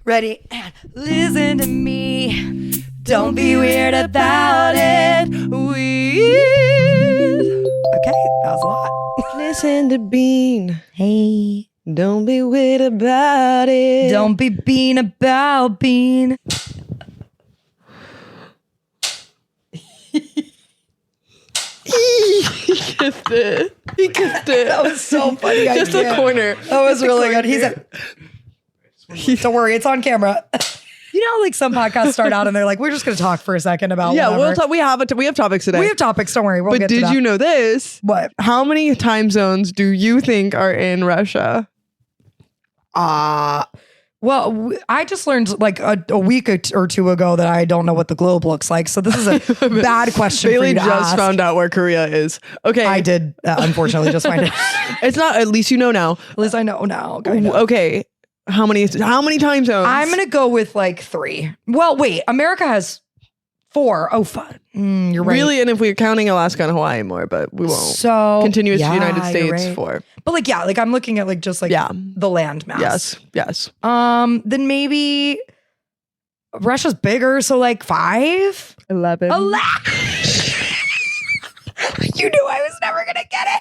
Ready? And listen to me. Don't be weird about it. Weird. Okay, that was a lot. Listen to Bean. Hey. Don't be weird about it. Don't be bean about bean. He kissed it. That was so funny. Just a corner. That was really good. He said, don't worry, it's on camera. You know, like some podcasts start out and they're like, we're just going to talk for a second about whatever. We'll talk. We have topics today. We have topics. Don't worry. We'll but get to did that. you know this? What? How many time zones do you think are in Russia? Well, I just learned like a week or two ago that I don't know what the globe looks like. So this is a bad question. Bailey for you to just ask. Found out where Korea is. Okay. I did, unfortunately, just find it. It's not, at least you know now. At least I know now. Kind of. Okay. How many time zones? I'm going to go with like 3. Well, wait, America has 4. Oh, fun. You're right. Really? And if we're counting Alaska and Hawaii more, but we won't. So Continuous yeah, United you're States right. 4. But like, yeah, like I'm looking at like just like the land mass. Yes. Then maybe Russia's bigger. So like 5? 11. You knew I was never going to get it.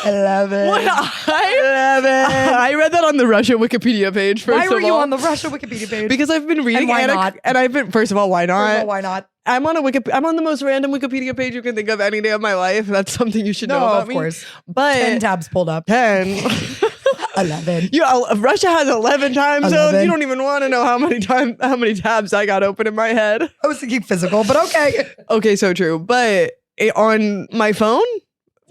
11. What? 11. I read that on the Russia Wikipedia page. Why were you on the Russia Wikipedia page? Because I've been reading why not? And I've been, first of all, why not? Why not? I'm on the most random Wikipedia page you can think of any day of my life. That's something you should know about me. Of course. But 10 tabs pulled up. 10. 11. Russia has 11 time zones. 11. You don't even want to know how many tabs I got open in my head. I was thinking physical, but okay. Okay, so true. But on my phone,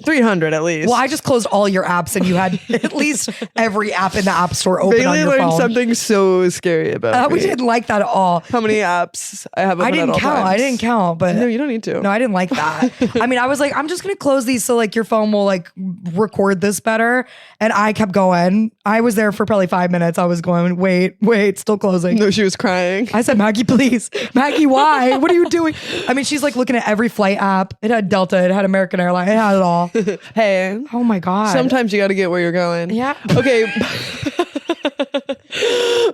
300 at least. Well, I just closed all your apps and you had at least every app in the App Store open Bailey on your learned phone. something so scary about me. We didn't like that at all. How many apps I have open I didn't at all count. times. I didn't count, but No, you don't need to. no, I didn't like that. I mean, I was like, I'm just going to close these so like your phone will like record this better. And I kept going. I was there for probably 5 minutes. I was going, wait, still closing. No, she was crying. I said, Maggie, please. Maggie, why? What are you doing? I mean, she's like looking at every flight app. It had Delta. It had American Airlines. It had it all. Hey. Oh my God. Sometimes you got to get where you're going. Yeah. Okay.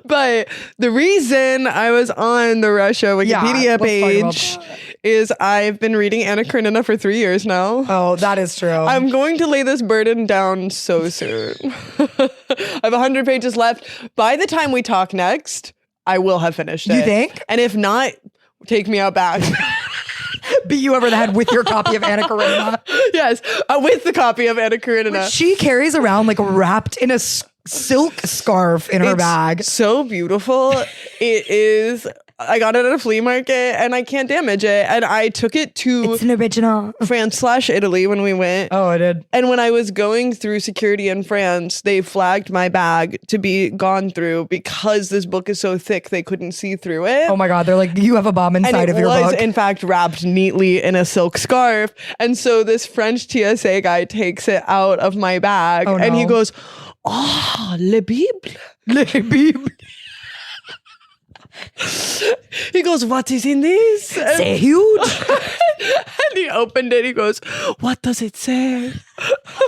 But the reason I was on the Russia Wikipedia page is I've been reading Anna Karenina for 3 years now. Oh, that is true. I'm going to lay this burden down so soon. I have 100 pages left. By the time we talk next, I will have finished it. You think? And if not, take me out back. Beat you over the head with your copy of Anna Karenina. Yes, with the copy of Anna Karenina. Which she carries around like wrapped in a silk scarf in her bag. So beautiful. It is. I got it at a flea market and I can't damage it. And I took it to It's an original. France/Italy when we went. Oh, I did. And when I was going through security in France, they flagged my bag to be gone through because this book is so thick they couldn't see through it. Oh my God. They're like, you have a bomb inside And of it your was, book. in fact, wrapped neatly in a silk scarf. And so this French TSA guy takes it out of my bag and he goes, "Oh, le Bible. Le Bible. He goes, "What is in this?" C'est huge. And he opened it. He goes, "What does it say?"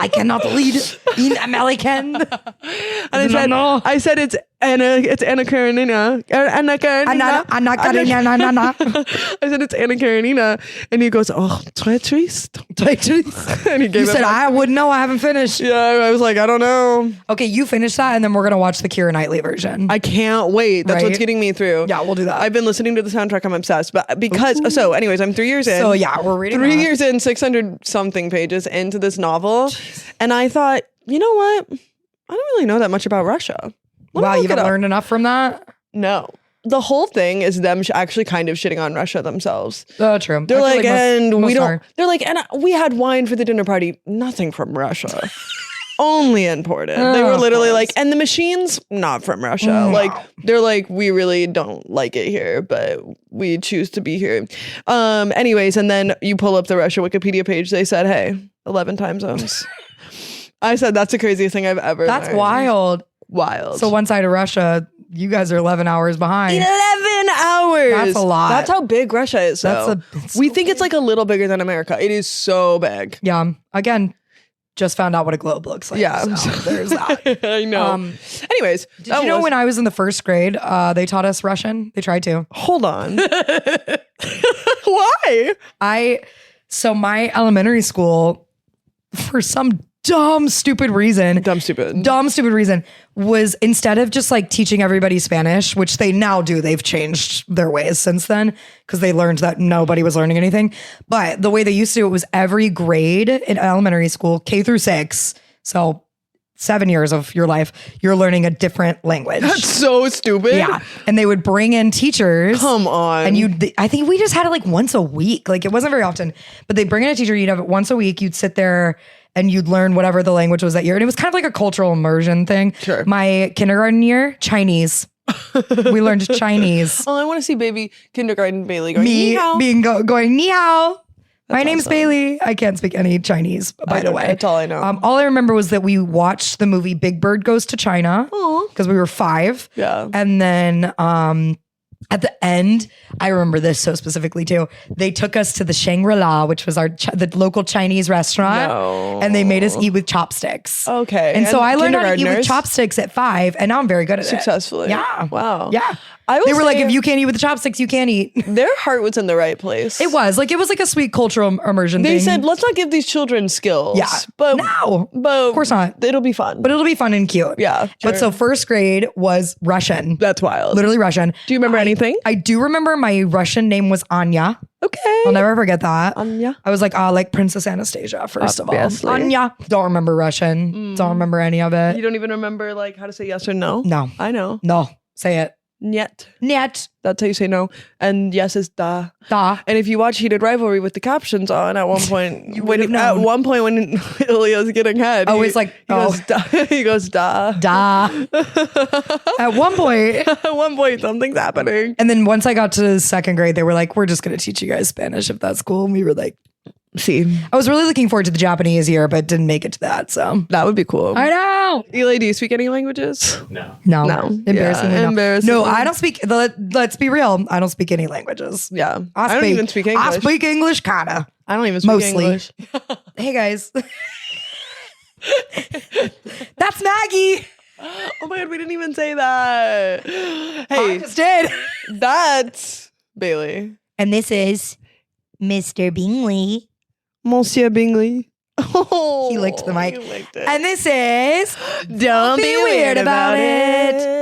I cannot read in American. And I said, it's Anna Karenina. Anna Karenina. Anna Karenina. I said, it's Anna Karenina. And he goes, "Oh, très triste." And he gave You it said, back. I wouldn't know. I haven't finished. Yeah, I was like, I don't know. Okay, you finish that and then we're going to watch the Keira Knightley version. I can't wait. That's what's Right? getting me through. Yeah, we'll do that. I've been listening to the soundtrack. I'm obsessed. But because, so anyways, I'm 3 years in. So yeah, we're reading 3 that. years in, 600 something pages into this novel. And I thought, you know what? I don't really know that much about Russia. Wow, you haven't learned enough from that? No. The whole thing is them actually kind of shitting on Russia themselves. Oh, true. They're like, and we don't, are. they're like, and we had wine for the dinner party. Nothing from Russia. Only imported. They were of literally course. like, and the machines, not from Russia. Like, they're like, we really don't like it here, but we choose to be here. Anyways, and then you pull up the Russia Wikipedia page. They said, hey, 11 time zones. I said, that's the craziest thing I've ever That's learned. wild. Wild. So one side of Russia, you guys are 11 hours behind. 11 hours. That's a lot. That's how big Russia is. That's Though. it's We so think it's like a little bigger than America. It is so big. Yeah. Again, just found out what a globe looks like. Yeah. So there's that. I know. Anyways, Did you know when I was in the first grade, they taught us Russian? They tried to. Hold on. Why? So my elementary school, for some dumb stupid reason, was instead of just like teaching everybody Spanish, which they now do, they've changed their ways since then because they learned that nobody was learning anything. But the way they used to do it was every grade in elementary school, K through 6, so 7 years of your life, you're learning a different language. That's so stupid. Yeah. And they would bring in teachers. Come on. And I think we just had it like once a week. Like it wasn't very often, but they'd bring in a teacher. You'd have it once a week. You'd sit there and you'd learn whatever the language was that year. And it was kind of like a cultural immersion thing. Sure. My kindergarten year, Chinese. We learned Chinese. Oh, I want to see baby kindergarten Bailey going, Me ni hao. going, ni hao. My name's awesome. Bailey. I can't speak any Chinese, by the way. That's all I know. All I remember was that we watched the movie Big Bird Goes to China Aw. because we were 5. Yeah. And then at the end, I remember this so specifically too. They took us to the Shangri-La, which was the local Chinese restaurant, No. and they made us eat with chopsticks. Okay. And so I learned how to eat with kindergartners? chopsticks at 5, and now I'm very good at it. Successfully. Yeah. Wow. Yeah. I They will were like, say if you can't eat with the chopsticks, you can't eat. their heart was in the right place. It was like a sweet cultural immersion They thing. said, let's not give these children skills. Yeah. But No, but of course not. It'll be fun. But it'll be fun and cute. Yeah, But sure. so first grade was Russian. That's wild. Literally Russian. Do you remember anything? I do remember my Russian name was Anya. Okay. I'll never forget that. Anya. I was like Princess Anastasia, first Obviously. of all. Anya. Don't remember Russian. Don't remember any of You it. don't even remember like how to say yes or no? No. I know. No. Say it. Niet. Niet. That's how you say no. And yes is da. Da. And if you watch Heated Rivalry with the captions on, at one point, You would have known. at one point when Ilya's getting head, Oh, it's like, he goes da. He goes da. Da. At one point. At one point, something's happening. And then once I got to second grade, they were like, we're just going to teach you guys Spanish if that's cool. And we were like, See, I was really looking forward to the Japanese year, but didn't make it to that. So that would be cool. I know. Eli, do you speak any languages? No. No. No. Embarrassingly. Yeah, no. embarrassingly. No, I don't speak. Let's be real. I don't speak any languages. Yeah. I don't even speak English. I speak English, kinda. I don't even speak Mostly. English. Hey guys. That's Maggie. Oh my God, we didn't even say that. I Hey, just did. that's Bailey. And this is Mr. Bingley. Monsieur Bingley. Oh, He licked the mic. He licked it. And this is Don't be weird about it.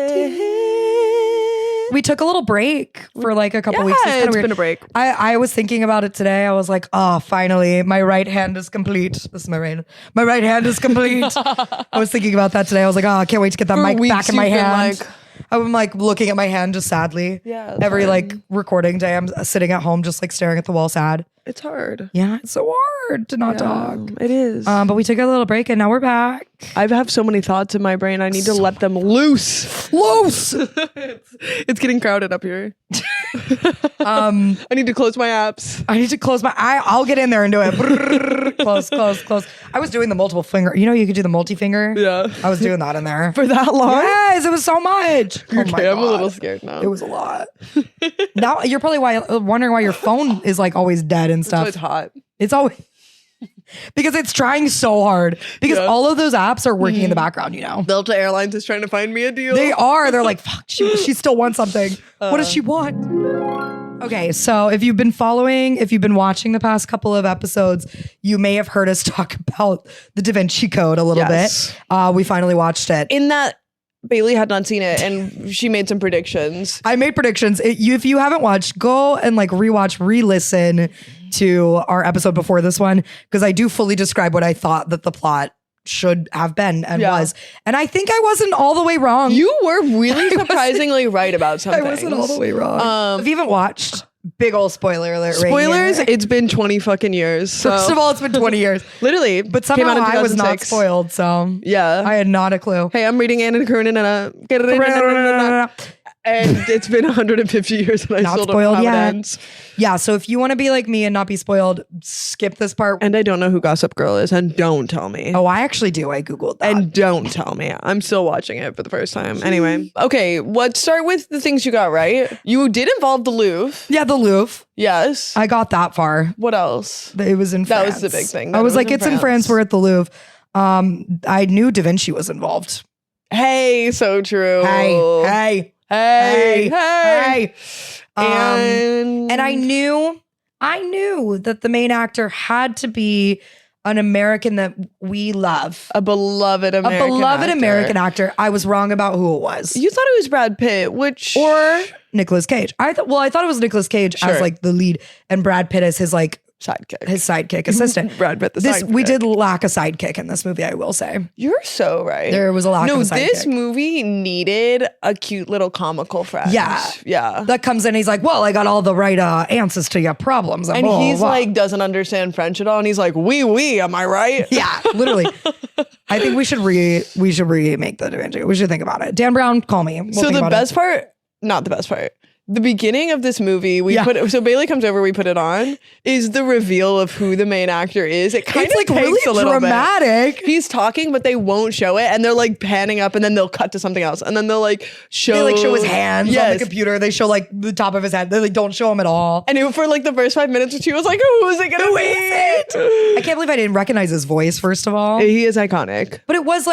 we took a little break for like a couple Yeah, weeks. Kinda it's weird. been a break. I was thinking about it today. I was like, oh, finally, my right hand is complete. This is my right. My right hand is complete. I was thinking about that today. I was like, oh, I can't wait to get that For mic weeks back in my you've been hand. like- I'm like looking at my hand just sadly. Yeah, it's Every hard. like recording day, I'm sitting at home just like staring at the wall sad. It's hard. Yeah, it's so hard to not talk. It is. But we took a little break and now we're back. I have so many thoughts in my brain. I need to let them loose. Loose. It's getting crowded up here. I need to close my apps. I need to close my eye. I'll get in there and do it. Brrr, close. I was doing the multiple finger. You know, you could do the multi-finger. Yeah. I was doing that in there. For that long? Yes, it was so much. Oh my Okay, I'm a little God. scared now. It was a lot. Now you're probably wondering why your phone is like always dead and So stuff. it's hot. It's always because it's trying so hard because Yeah. all of those apps are working in the background, you know. Delta Airlines is trying to find me a deal. They are. They're like, fuck, she still wants something. What does she want? Okay, so if you've been watching the past couple of episodes, you may have heard us talk about the Da Vinci Code a little Yes. bit. We finally watched it. In that, Bailey had not seen it, and she made some predictions. I made predictions. If you haven't watched, go and like re-listen to our episode before this one, because I do fully describe what I thought that the plot should have been and Yeah. was. And I think I wasn't all the way wrong. You were really surprisingly right about something. I wasn't all the way wrong. If you haven't watched, big old spoiler alert. right Spoilers, here. it's been 20 fucking years. So. First of all, it's been 20 years. Literally. But came somehow out in I was not 2006. spoiled, so Yeah. I had not a clue. Hey, I'm reading Anna Karenina and it's been 150 years and I Not still don't spoiled know how yet. it ends. Yeah, so if you want to be like me and not be spoiled, skip this part. And I don't know who Gossip Girl is, and don't tell me. Oh, I actually do. I Googled that. And don't tell me. I'm still watching it for the first time. Anyway. Okay, let's start with the things you got right. You did involve the Louvre. yeah, the Louvre. Yes. I got that far. What else? It was in That France. was the big thing, I that was it was like, in it's in France. France. We're at the Louvre. I knew Da Vinci was involved. Hey, so true. Hey. And I knew that the main actor had to be an American that we love. a beloved American actor. I was wrong about who it was. You thought it was Brad Pitt, Or Nicolas Cage. I thought it was Nicolas Cage as like the lead and Brad Pitt as his like sidekick assistant. Brad Pitt, We did lack a sidekick in this movie, I will say. You're so right. There was a lack of a sidekick. This movie needed a cute little comical friend. Yeah. That comes in, he's like, well, I got all the right answers to your problems. And he's like, doesn't understand French at all. And he's like, oui, am I right? Yeah, literally. I think we should remake the Da Vinci. We should think about it. Dan Brown, call me. We'll So the best part, not the best part, the beginning of this movie, so Bailey comes over, we put it on, is the reveal of who the main actor is. It kind of like takes really a little dramatic. bit. He's talking, but they won't show it, and they're like panning up, and then they'll cut to something else, and then they'll like show. They like show his hands on the computer. They show like the top of his head. They like don't show him at all. And for like the first 5 minutes or two, I was like, who is it gonna be? I can't believe I didn't recognize his voice, first of all. He is iconic. But it was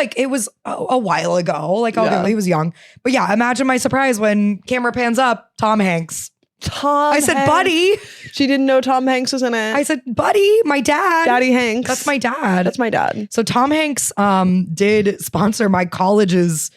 a while ago. Like, he was young. But yeah, imagine my surprise when camera pans up, Tom Hanks. I said, buddy. She didn't know Tom Hanks was in it. I said, buddy, my dad. Daddy Hanks. That's my dad. That's my dad. So Tom Hanks did sponsor my college's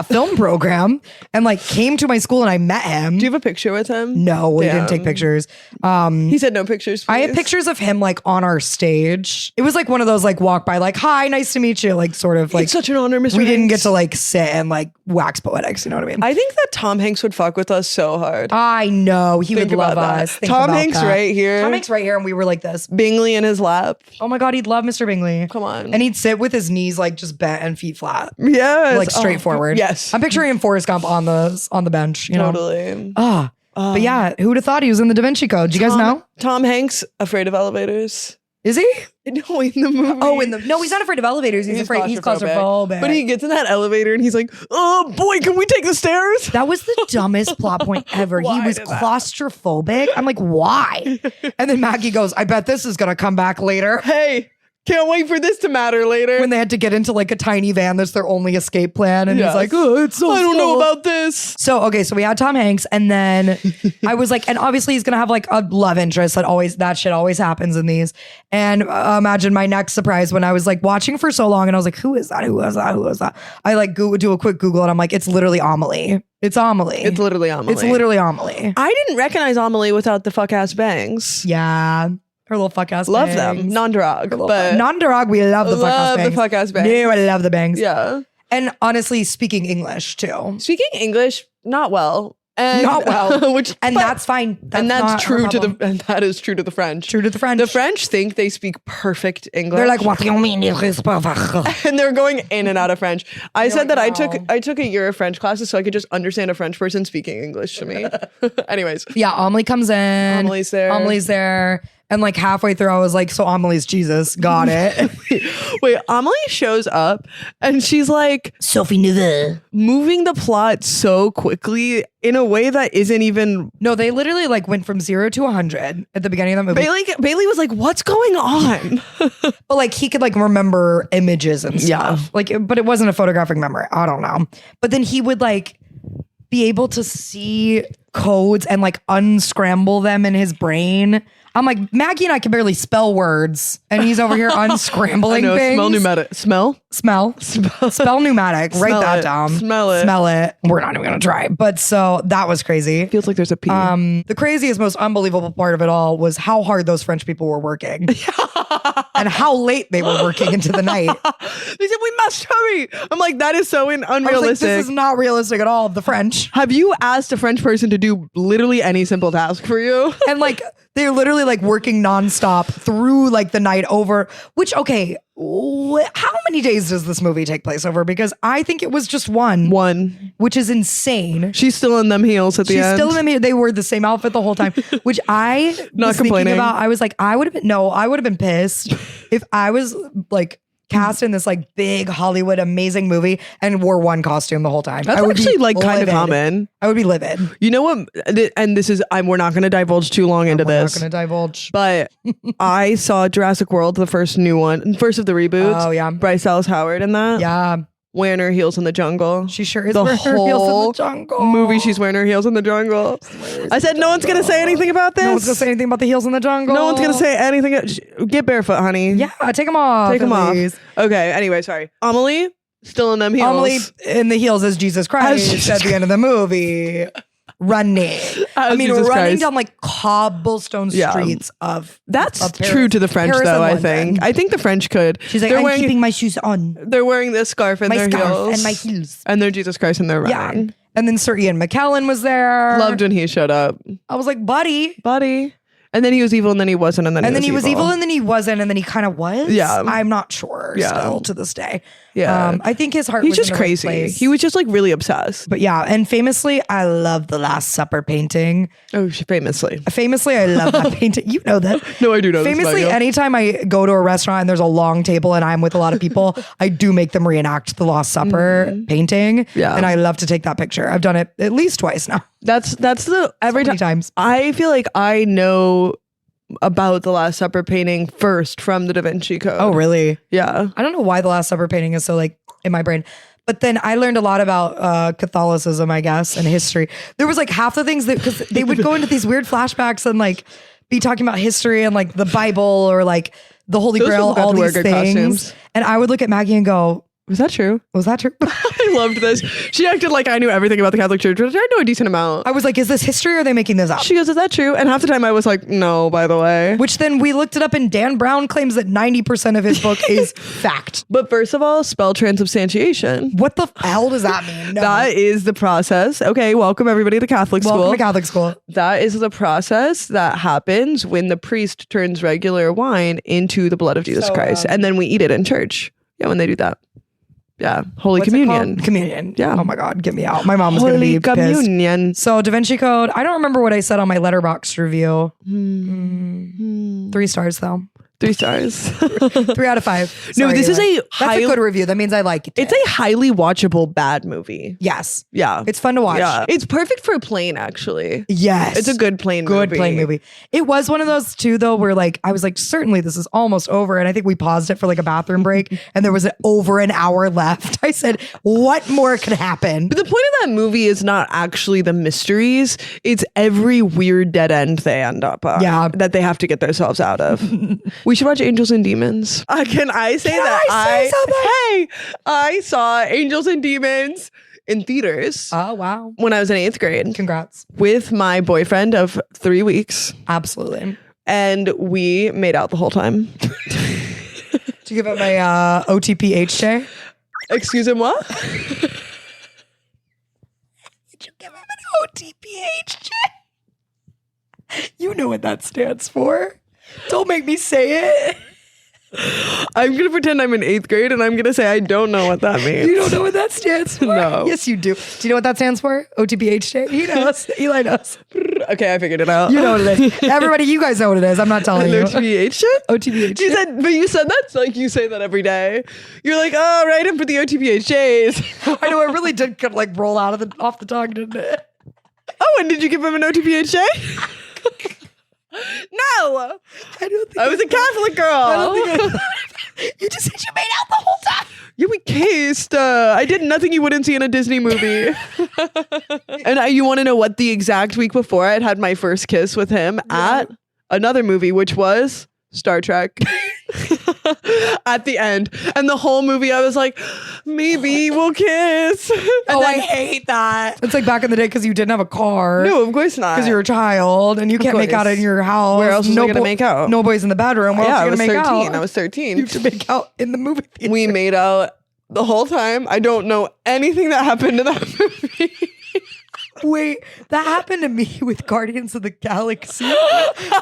film program and like came to my school and I met him. Do you have a picture with him? No, we didn't take pictures. He said no pictures, please. I had pictures of him like on our stage. It was like one of those like walk by like, hi, nice to meet you. Like sort of like, it's such an honor, Mr. We didn't Hanks. get to like sit and like wax poetics. You know what I mean? I think that Tom Hanks would fuck with us so hard. I know. He would love us. Tom Hanks right here. Tom Hanks right here. And we were like this. Bingley in his lap. Oh my God, he'd love Mr. Bingley. Come on. And he'd sit with his knees like just bent and feet flat. Yes. Like straight forward. Yes. I'm picturing Forrest Gump on the bench, you know? Totally. But yeah, who'd have thought he was in the Da Vinci Code? Do you guys know? Tom Hanks, afraid of elevators. Is he? No, in the movie. Oh, no, he's not afraid of elevators. He's claustrophobic. But he gets in that elevator and he's like, oh boy, can we take the stairs? That was the dumbest plot point ever. He was claustrophobic. I'm like, why? And then Maggie goes, I bet this is going to come back later. Hey, can't wait for this to matter later. When they had to get into like a tiny van, that's their only escape plan. And he's like, oh, it's so I don't know slow. about this. So, okay, so we had Tom Hanks and then I was like, and obviously he's going to have like a love interest that shit always happens in these. And imagine my next surprise when I was like watching for so long and I was like, who is that? Who is that? Who is that? I like do a quick Google and I'm like, it's literally Amelie. It's Amelie. It's literally Amelie. It's literally Amelie. I didn't recognize Amelie without the fuck ass bangs. Yeah. Her little fuck ass love bangs. them. Non-derog. But non-derog, we love the fuck ass bangs. Yeah, I love the bangs. Yeah. And honestly, speaking English too. Speaking English, not well. And, not well. And that's fine. That is true to the French. True to the French. The French think they speak perfect English. They're like, what do you mean? And they're going in and out of French. I said that I took a year of French classes so I could just understand a French person speaking English to me. Anyways. Yeah, Amelie comes in. Amelie's there. And like halfway through, I was like, so Amelie's Jesus. Got it. Wait, Amelie shows up and she's like, Sophie Neveu. Moving the plot so quickly in a way that isn't even. No, they literally like went from 0 to 100 at the beginning of the movie. Bailey was like, what's going on? But like he could like remember images and stuff. Yeah. Like, but it wasn't a photographic memory. I don't know. But then he would like be able to see codes and like unscramble them in his brain. I'm like, Maggie and I can barely spell words, and he's over here unscrambling things. Smell pneumatic. Spell pneumatic. Write that down. Smell it. We're not even gonna try. But so that was crazy. Feels like there's a P. The craziest, most unbelievable part of it all was how hard those French people were working, and how late they were working into the night. They said we must hurry. I'm like, that is so unrealistic. I was like, this is not realistic at all. The French. Have you asked a French person to do literally any simple task for you? And like they're literally like working nonstop through like the night over, which, okay, how many days does this movie take place over? Because I think it was just one, which is insane. She's still in them heels at the end. She's still in them heels. They wore the same outfit the whole time, which I not was complaining thinking about. I was like, I would have been pissed if I was like cast in this like big Hollywood amazing movie and wore one costume the whole time. That's I would actually be like kind of livid. common. I would be livid. You know what? And this is, we're not going to divulge too long into We're this. not going to divulge. But I saw Jurassic World, the first new one, first of the reboots. Oh, yeah. Bryce Dallas Howard in that. Yeah. Wearing her heels in the jungle. She sure is The wearing her heels in whole the jungle. movie, she's wearing her heels in the jungle. I said, no one's going to say anything about this. No one's going to say anything about the heels in the jungle. No one's going to say anything. Get barefoot, honey. Yeah, take them off. Take them at off. least. Okay, anyway, sorry. Amelie, still in them heels. Amelie in the heels as Jesus Christ at the end of the movie. Running. I mean, Jesus running Christ. down like cobblestone streets of That's of Paris. true to the French, Paris though, and I London. think. I think the French could. She's like, they're I'm wearing, keeping my shoes on. They're wearing this scarf and My their scarf heels. and my heels. And they're Jesus Christ and they're Yeah. running. And then Sir Ian McKellen was there. Loved when he showed up. I was like, buddy. Buddy. And then he was evil and then he wasn't and then And then he was evil and then he wasn't and then he kind of was. Yeah. I'm not sure Yeah. still to this day. Yeah. I think his heart He's was just in the right crazy. place. He was just like really obsessed. But yeah, and famously, I love the Last Supper painting. Oh, famously. Famously, I love that painting. You know that. No, I do know Famously, this about you. anytime I go to a restaurant and there's a long table and I'm with a lot of people, I do make them reenact the Last Supper painting. Yeah. And I love to take that picture. I've done it at least twice now. That's the every Many time. times. I feel like I know about the Last Supper painting first from the Da Vinci Code. Oh, really? Yeah. I don't know why the Last Supper painting is so like in my brain. But then I learned a lot about Catholicism, I guess, and history. There was like half the things that, because they would go into these weird flashbacks and like be talking about history and like the Bible or like the Holy Those Grail, people got all to wear these good things. costumes. And I would look at Maggie and go, Was that true? was that true? I loved this. She acted like I knew everything about the Catholic Church, which I know a decent amount. I was like, is this history or are they making this up? She goes, is that true? And half the time I was like, no, by the way. Which then we looked it up and Dan Brown claims that 90% of his book is fact. But first of all, spell transubstantiation. What the hell does that mean? No. That is the process. Okay, welcome everybody to Catholic school. Welcome to Catholic school. That is the process that happens when the priest turns regular wine into the blood of Jesus Christ. And then we eat it in church. Yeah, when they do that. Yeah, Holy What's it Communion. called? Communion. Yeah. Oh my God, get me out. My mom was going to Holy be pissed. Communion. So Da Vinci Code, I don't remember what I said on my Letterboxd review. 3 stars though. 3 stars. 3 out of 5. No, Sorry, this is Eli. a That's high- a good review. That means I like it. It's a highly watchable bad movie. yes. Yeah. It's fun to watch. Yeah. It's perfect for a plane, actually. Yes. It's a good plane Good movie. plane movie. It was one of those too, though, where like I was like, certainly this is almost over. And I think we paused it for like a bathroom break and there was over an hour left. I said, what more could happen? But the point of that movie is not actually the mysteries. It's every weird dead end they end up on. Yeah. That they have to get themselves out of. We should watch Angels and Demons. Can I say that? I say something? I saw Angels and Demons in theaters Oh, wow. when I was in 8th grade Congrats. with my boyfriend of 3 weeks. Absolutely. And we made out the whole time. Did you give it my OTP HJ? Excuse me, what? Did you give him an OTP HJ? You know what that stands for. Don't make me say it. I'm going to pretend I'm in 8th grade and I'm going to say I don't know what that means. You don't know what that stands for? No. Yes, you do. Do you know what that stands for? OTPHJ? He knows. Eli knows. Okay, I figured it out. You know what it is. Everybody, you guys know what it is. I'm not telling you. OTBH shit? OTPHJ. You said that's like you say that every day. You're like, oh, right in for the OTPHJs. I know it really did kind of like roll out of off the tongue, didn't it? Oh, and did you give him an OTPHJ? No, I don't think I was a Catholic girl. I don't think you just said you made out the whole time. Yeah, we kissed. I did nothing you wouldn't see in a Disney movie. And you want to know what the exact week before I had my first kiss with him at another movie, which was Star Trek. At the end. And the whole movie, I was like, maybe we'll kiss. And I hate that. It's like back in the day because you didn't have a car. No, of course not. Because you're a child and you can't make out course. in your house. Where else was I gonna make out? No boys in the bedroom. Where Yeah, I else was are you gonna 13. make out? I was 13. You have to make out in the movie theater. We made out the whole time. I don't know anything that happened in that movie. Wait, that happened to me with Guardians of the Galaxy,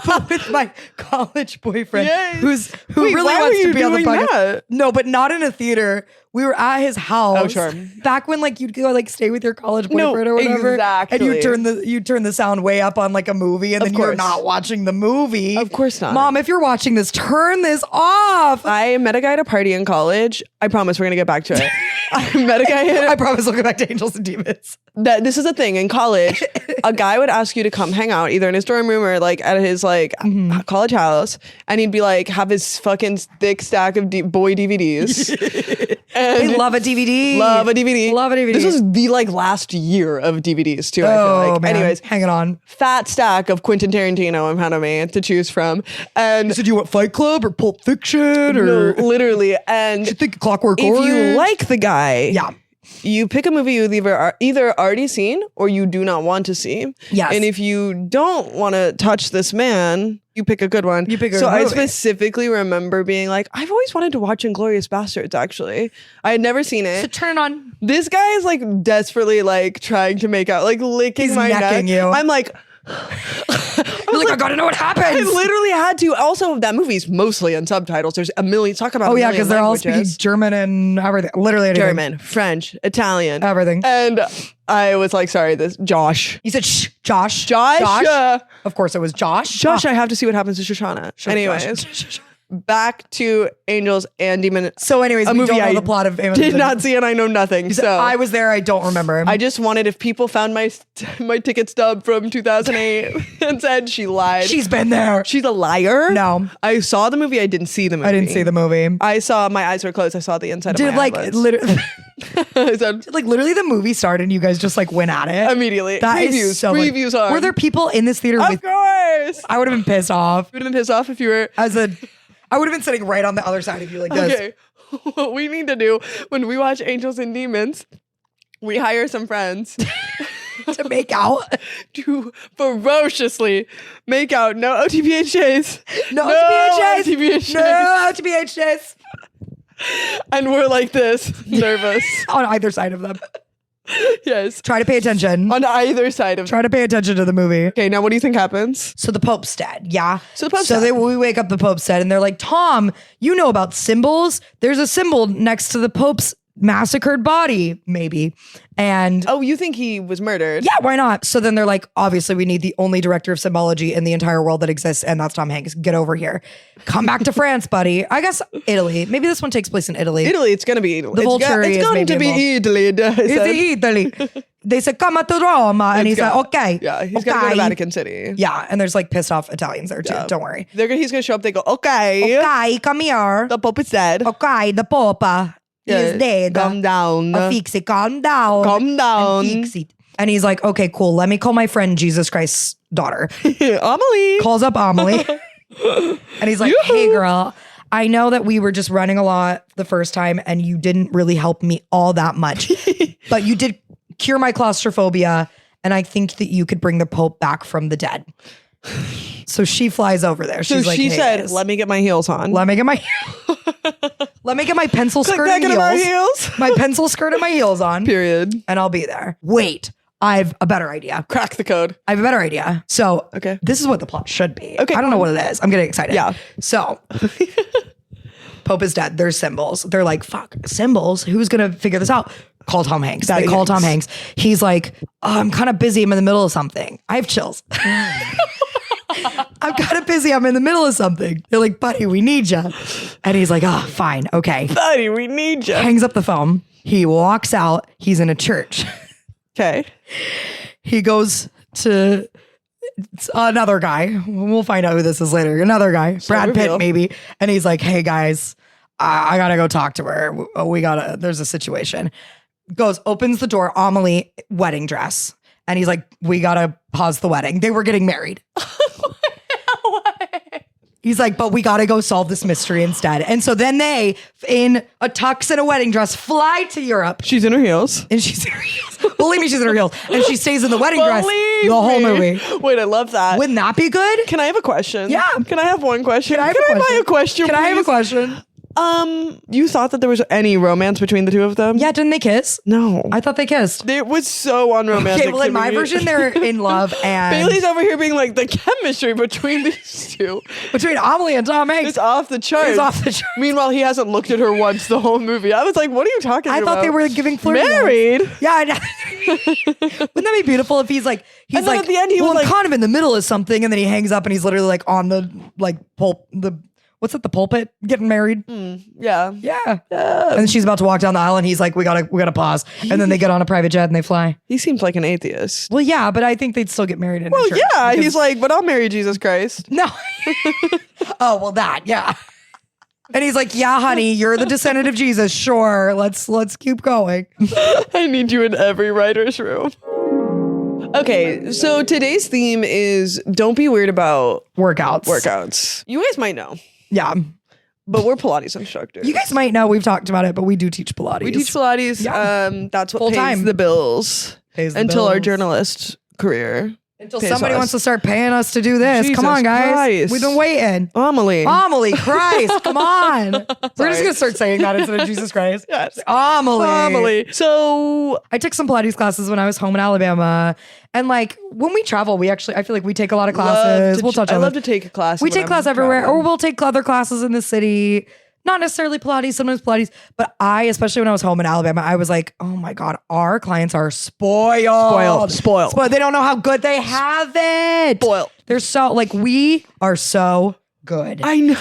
but with my college boyfriend, who Wait, really why wants were to you be on the doing podcast. that? No, but not in a theater. We were at his house. Oh, sure. Back when like you'd go like stay with your college No, boyfriend or whatever, exactly. and you turn the sound way up on like a movie, and then you're course. not watching the movie. Of course not. Mom. If you're watching this, turn this off. I met a guy at a party in college. I promise we're gonna get back to it. I met a guy. I promise I'll get back to Angels and Demons. This is a thing in college. A guy would ask you to come hang out either in his dorm room or like at his like college house, and he'd be like have his fucking thick stack of boy DVDs. And I love a DVD. Love a DVD. Love a DVD. This was the like last year of DVDs too. I feel Oh, like. man. Anyways, hang it on. fat stack of Quentin Tarantino in front of me to choose from, and So do you want Fight Club or Pulp Fiction or no, literally, and you think Clockwork if Orange? you like the guy, Yeah. you pick a movie you've either already seen or you do not want to see. Yes. And if you don't want to touch this man, you pick a good one. You pick a So good I movie. specifically remember being like, I've always wanted to watch Inglourious Bastards, actually. I had never seen So it. turn it on. This guy is like desperately like trying to make out, like licking He's my necking neck. you. I'm like, You're like, I gotta know what happens. I literally had to. Also, that movie's mostly in subtitles. There's a million. Talk about Oh a yeah, million because they're all speaking languages. German and everything. Literally anything. German, French, Italian, Everything. And I was like, sorry, this Josh. You said shh, Josh. Josh. Of course it was Josh. Josh, I have to see what happens to Shoshana. Anyways, Josh. back to Angels and Demons. So anyways, A we movie don't know I the plot of Amos Did and not see and I know nothing. So I was there. I don't remember. I just wanted if people found my ticket stub from 2008 and said she lied. She's been there. She's a liar. No. I saw the movie. I didn't see the movie. I didn't see the movie. I saw my eyes were closed. I saw the inside Did of my like eyelids. literally, I said like literally the movie started and you guys just like went at it immediately. That is Previews. so funny. Previews are. Were there people in this theater Of with? course. I would have been pissed off. You would have been pissed off if you were. I would have been sitting right on the other side of you like this. Okay. What we need to do when we watch Angels and Demons, we hire some friends To make out. to ferociously make out. No OTPHJs. No OTPHJs. OTPHJs. No OTPHJs. And we're like this, nervous. On either side of them. Yes. Try to pay attention. On either side of. Try to pay attention to the movie. Okay, now what do you think happens? So the Pope's dead. Yeah. So the Pope's So dead. we wake up, the Pope's dead, and they're like, Tom, you know about symbols? There's a symbol next to the Pope's massacred body, maybe. And Oh, you think he was murdered? yeah, why not? So then they're like, obviously, we need the only director of symbology in the entire world that exists, and that's Tom Hanks. Get over here. Come back to France, buddy. I guess Italy. Maybe this one takes place in Italy. Italy, it's gonna be Italy. The Vulturi It's is going maybe to be involved. Italy. I said. It's Italy. They said, come to Roma. And he's like, okay. Yeah, he's gonna go to okay. Vatican City. Yeah, and there's like pissed off Italians there too. Yeah. Don't worry. He's gonna show up. They go, okay. Okay, come here. The Pope is dead. Okay, the Pope is dead. Calm down. Fix it. Calm down. Calm down. And fix it. And he's like, okay, cool. Let me call my friend Jesus Christ's daughter. Amelie. Calls up Amelie. And he's like, hey, girl, I know that we were just running a lot the first time and you didn't really help me all that much. But you did cure my claustrophobia. And I think that you could bring the Pope back from the dead. So she flies over there. So She's like, she hey, said, guys, let me get my heels on. let me get my pencil Click skirt back and into my heels. heels. My pencil skirt and my heels on. Period. And I'll be there. Wait, I have a better idea. Crack the code. I have a better idea. So Okay. this is what the plot should be. Okay, I don't know what it is. I'm getting excited. Yeah. So Pope is dead. There's symbols. They're like, fuck, symbols? Who's going to figure this out? Call Tom Hanks. They call Tom Hanks. He's like, oh, I'm kind of busy. I'm in the middle of something. I have chills. I'm kind of busy. I'm in the middle of something. They're like, buddy, we need you. And he's like, oh, fine. Okay. Buddy, we need you. Hangs up the phone. He walks out. He's in a church. Okay. He goes to another guy. We'll find out who this is later. Another guy, Brad reveal. Pitt, maybe. And he's like, hey guys, I gotta go talk to her. There's a situation. Goes, opens the door, Amelie, wedding dress. And he's like, we gotta pause the wedding. They were getting married. He's like, but we gotta go solve this mystery instead. And so then they, in a tux and a wedding dress, fly to Europe. She's in her heels. And she's in her heels. Believe me, she's in her heels. And she stays in the wedding dress Believe the whole me. movie. Wait, I love that. Wouldn't that be good? Can I have a question? Yeah. Can I have one question? Can I have Can a I buy question? a question, Can I have a please? question? You thought that there was any romance between the two of them? Yeah, didn't they kiss? No. I thought they kissed. It was so unromantic. Okay, well, in my version, they're in love, and Bailey's over here being like, the chemistry between these two between Amelie and Tom Hanks is off the charts. is off the charts. Meanwhile, he hasn't looked at her once the whole movie. I was like, what are you talking I about? thought they were giving flirty married. looks. Yeah, I know. Wouldn't that be beautiful if he's like, And then at the end, he was well, like- I'm kind of in the middle of something, and then he hangs up and he's literally like on the what's it, the pulpit, getting married. Yeah. Yeah. And then she's about to walk down the aisle, and he's like, we gotta pause. And then they get on a private jet and they fly. He seems like an atheist. Well, yeah, but I think they'd still get married in a Well, church. yeah. because- He's like, but I'll marry Jesus Christ. no. Oh, well, that, yeah. And he's like, yeah, honey, you're the descendant of Jesus. Sure, let's keep going. I need you in every writer's room. Okay, so today's theme is don't be weird about Workouts. You guys might know, Yeah. but we're Pilates instructors. You guys might know, we've talked about it, but we do teach Pilates. We teach Pilates. Yeah. That's what Full pays time. the bills Pays the until our bills. journalist career. Until pays somebody us. wants to start paying us to do this. Jesus Come on, guys. Christ. We've been waiting. Amelie. Amelie, Christ, come on. We're just Sorry. going to start saying that instead of Jesus Christ. Yes. Amelie. Amelie. So I took some Pilates classes when I was home in Alabama. And like when we travel, I feel like we take a lot of classes. We'll touch on I love this. to take a class. We when take I'm class everywhere, traveling. or we'll take other classes in the city. Not necessarily Pilates, sometimes Pilates. But I, especially when I was home in Alabama, I was like, oh my God, our clients are spoiled. Spoiled. They don't know how good they have it. Spoiled. They're so, like, we are so good. I know.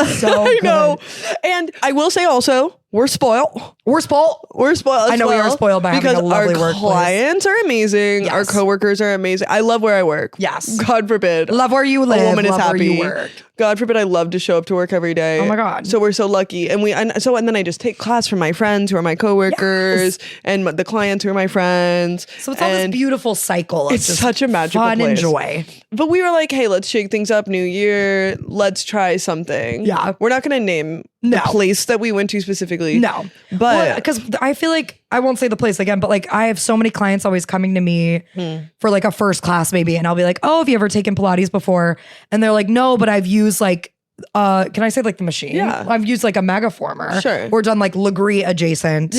So I good. know. And I will say also, we're spoiled. We're spoiled. We're spoiled. I know we are spoiled by having because a lovely our workplace. clients are amazing. Yes. Our coworkers are amazing. I love where I work. Yes. God forbid. Love where you live. A woman is love where you happy. work. God forbid I love to show up to work every day. Oh my God. So we're so lucky. And then I just take class from my friends who are my coworkers and the clients who are my friends. So it's all this beautiful cycle of it's just such a magical fun place. and joy. But we were like, hey, let's shake things up. New year. Let's try something. Yeah. We're not going to name No. the place that we went to specifically. No. But because I feel like, I won't say the place again, but like I have so many clients always coming to me for like a first class maybe. And I'll be like, oh, have you ever taken Pilates before? And they're like, no, but I've used like, can I say like the machine? Yeah. I've used like a megaformer. Sure. Or done like Legree adjacent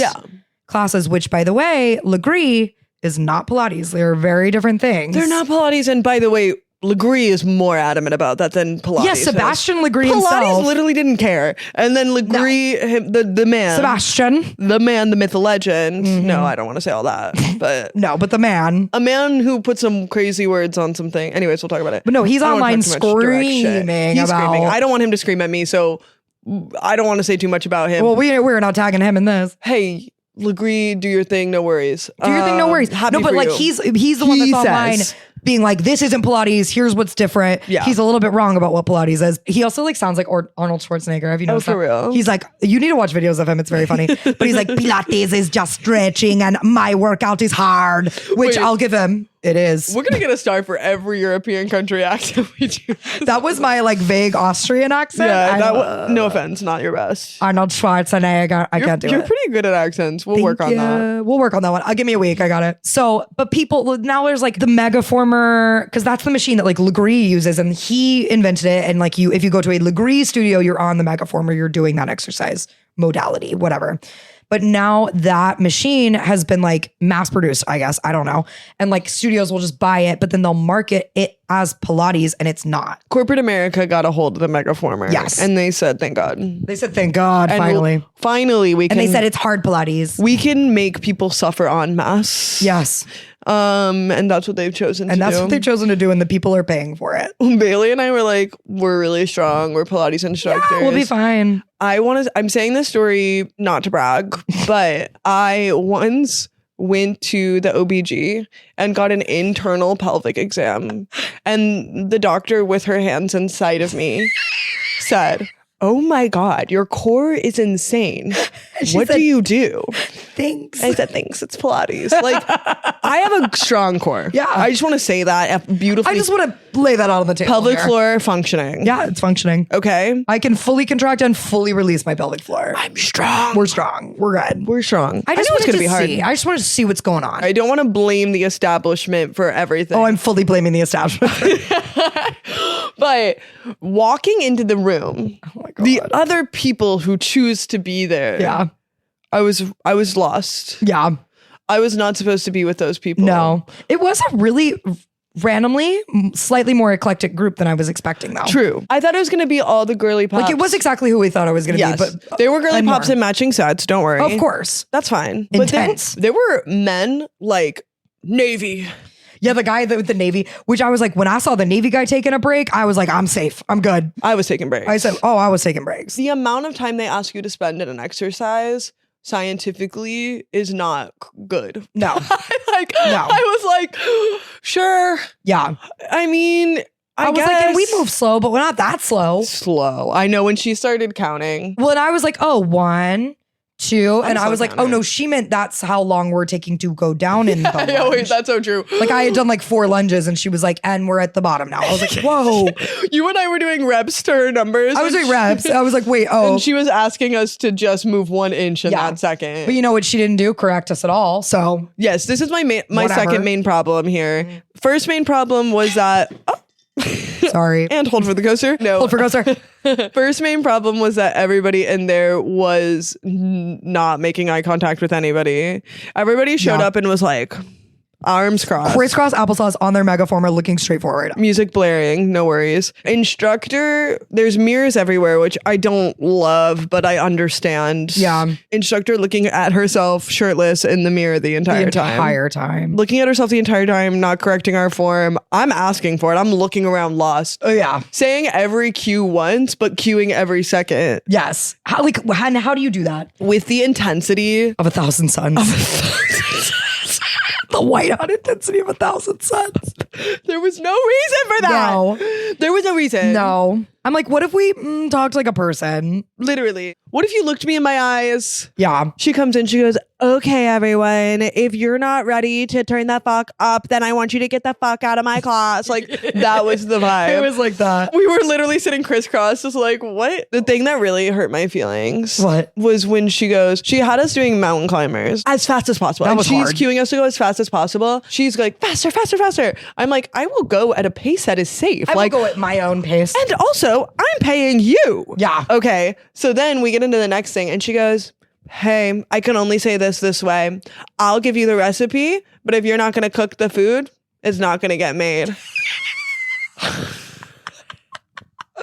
classes, which by the way, Legree is not Pilates. They're very different things. they're not Pilates. And by the way, Legree is more adamant about that than Pilates. Yes, Sebastian Legree Pilates himself. literally didn't care. And then Legree, the man. Sebastian. The man, the myth, the legend. No, I don't want to say all that. But No, but the man. a man who put some crazy words on something. Anyways, we'll talk about it. But no, he's I don't wanna online talk too much direct shit. screaming He's about. screaming. I don't want him to scream at me, so I don't want to say too much about him. Well, we're not tagging him in this. Hey, Legree, do your thing, no worries. Do your thing, no worries. Happy No, but for like you. he's the one He that's online says- being like, this isn't Pilates. Here's what's different. Yeah. He's a little bit wrong about what Pilates is. He also like sounds like Arnold Schwarzenegger. Have you noticed for that? real? He's like, you need to watch videos of him. It's very funny. But he's like, Pilates is just stretching and my workout is hard, which Wait. I'll give him. It is. We're gonna get a star for every European country accent we do. That was my like vague Austrian accent. Yeah, no offense, not your best. Arnold Schwarzenegger. I can't do You're it. pretty good at accents. We'll work on that. We'll work on that one. I'll give me a week. I got it. So, but people now there's like the Megaformer because that's the machine that like Legree uses, and he invented it. And like if you go to a Legree studio, you're on the Megaformer. You're doing that exercise modality, whatever. But now that machine has been like mass produced, I guess. I don't know. And like studios will just buy it, but then they'll market it as Pilates and it's not. Corporate America got a hold of the Megaformer. Yes. And they said, thank God. They said, thank God, And finally. Finally, we can. And they said it's hard Pilates. we can make people suffer en masse. Yes. And that's what they've chosen to And do. that's what they've chosen to do, and the people are paying for it. Bailey and I were like, we're really strong. We're Pilates instructors. We'll be fine. I'm saying this story not to brag, but I once went to the OBG and got an internal pelvic exam. And the doctor with her hands inside of me said, oh my God, your core is insane. What said, do you do? Thanks. I said, thanks, it's Pilates. Like, I have a strong core. Yeah. I just want to say that beautifully. I just want to lay that out on the table. pelvic here. floor functioning. Yeah, it's functioning. Okay. I can fully contract and fully release my pelvic floor. I'm strong. We're strong. We're good. We're strong. I just know wanted it's going to to be hard. see. I just wanted to see what's going on. I don't want to blame the establishment for everything. Oh, I'm fully blaming the establishment. But walking into the room, Oh my God. God. The other people who choose to be there. Yeah. I was lost. Yeah. I was not supposed to be with those people. No. It was a really randomly slightly more eclectic group than I was expecting though. True. I thought it was going to be all the girly pops. Like it was exactly who we thought it was going to yes. be, but they were girly pops more. in matching sets. Don't worry. Of course. That's fine. Intense. But there were men like Navy. Yeah, the guy with the Navy, which I was like, when I saw the Navy guy taking a break, I was like, I'm safe. I'm good. I was taking breaks. I said, oh, I was taking breaks. The amount of time they ask you to spend in an exercise scientifically is not good. No. No. No. I was like, sure. Yeah. I mean, I was guess. like, and we move slow, but we're not that slow. Slow. I know when she started counting. Well, and I was like, oh, 1, 2. I'm And I slow was like, counter. oh no, she meant that's how long we're taking to go down in the lunge. Yeah, wait, that's so true. Like I had done like 4 lunges and she was like, and we're at the bottom now. I was like, whoa. You and I were doing reps to her numbers. I was and doing reps. I was like, wait, oh. And she was asking us to just move 1 inch in Yeah. that second. But you know what she didn't do? Correct us at all. So Yes, this is my Whatever. second main problem here. First main problem was that sorry. and hold for the coaster. No. Hold for coaster. First main problem was that everybody in there was not making eye contact with anybody. Everybody showed Yeah. up and was like arms crossed. Crisscross applesauce on their megaformer looking straight forward. Music blaring, no worries. Instructor, there's mirrors everywhere, which I don't love, but I understand. Yeah. Instructor looking at herself shirtless in the mirror the The entire time. entire time. Looking at herself the entire time, not correcting our form. I'm asking for it. I'm looking around lost. Oh yeah. Saying every cue once, but cueing every second. Yes. How do you do that? With the intensity Of 1,000 suns. The white hot intensity of 1,000 suns. there was no reason for that. No. There was no reason. No. I'm like, what if we talked like a person? Literally. What if you looked me in my eyes? Yeah. She comes in, she goes, okay, everyone, if you're not ready to turn the fuck up, then I want you to get the fuck out of my class. Like, that was the vibe. It was like that. We were literally sitting crisscross, just like, what? The thing that really hurt my feelings What? was when she had us doing mountain climbers as fast as possible. That And was she's hard. queuing us to go as fast as possible. She's like, faster, faster, faster. I'm like, I will go at a pace that is safe. I like, will go at my own pace. and also, I'm paying you. Yeah. Okay. So then we get into the next thing and she goes, hey, I can only say this way. I'll give you the recipe, but if you're not going to cook the food, it's not going to get made.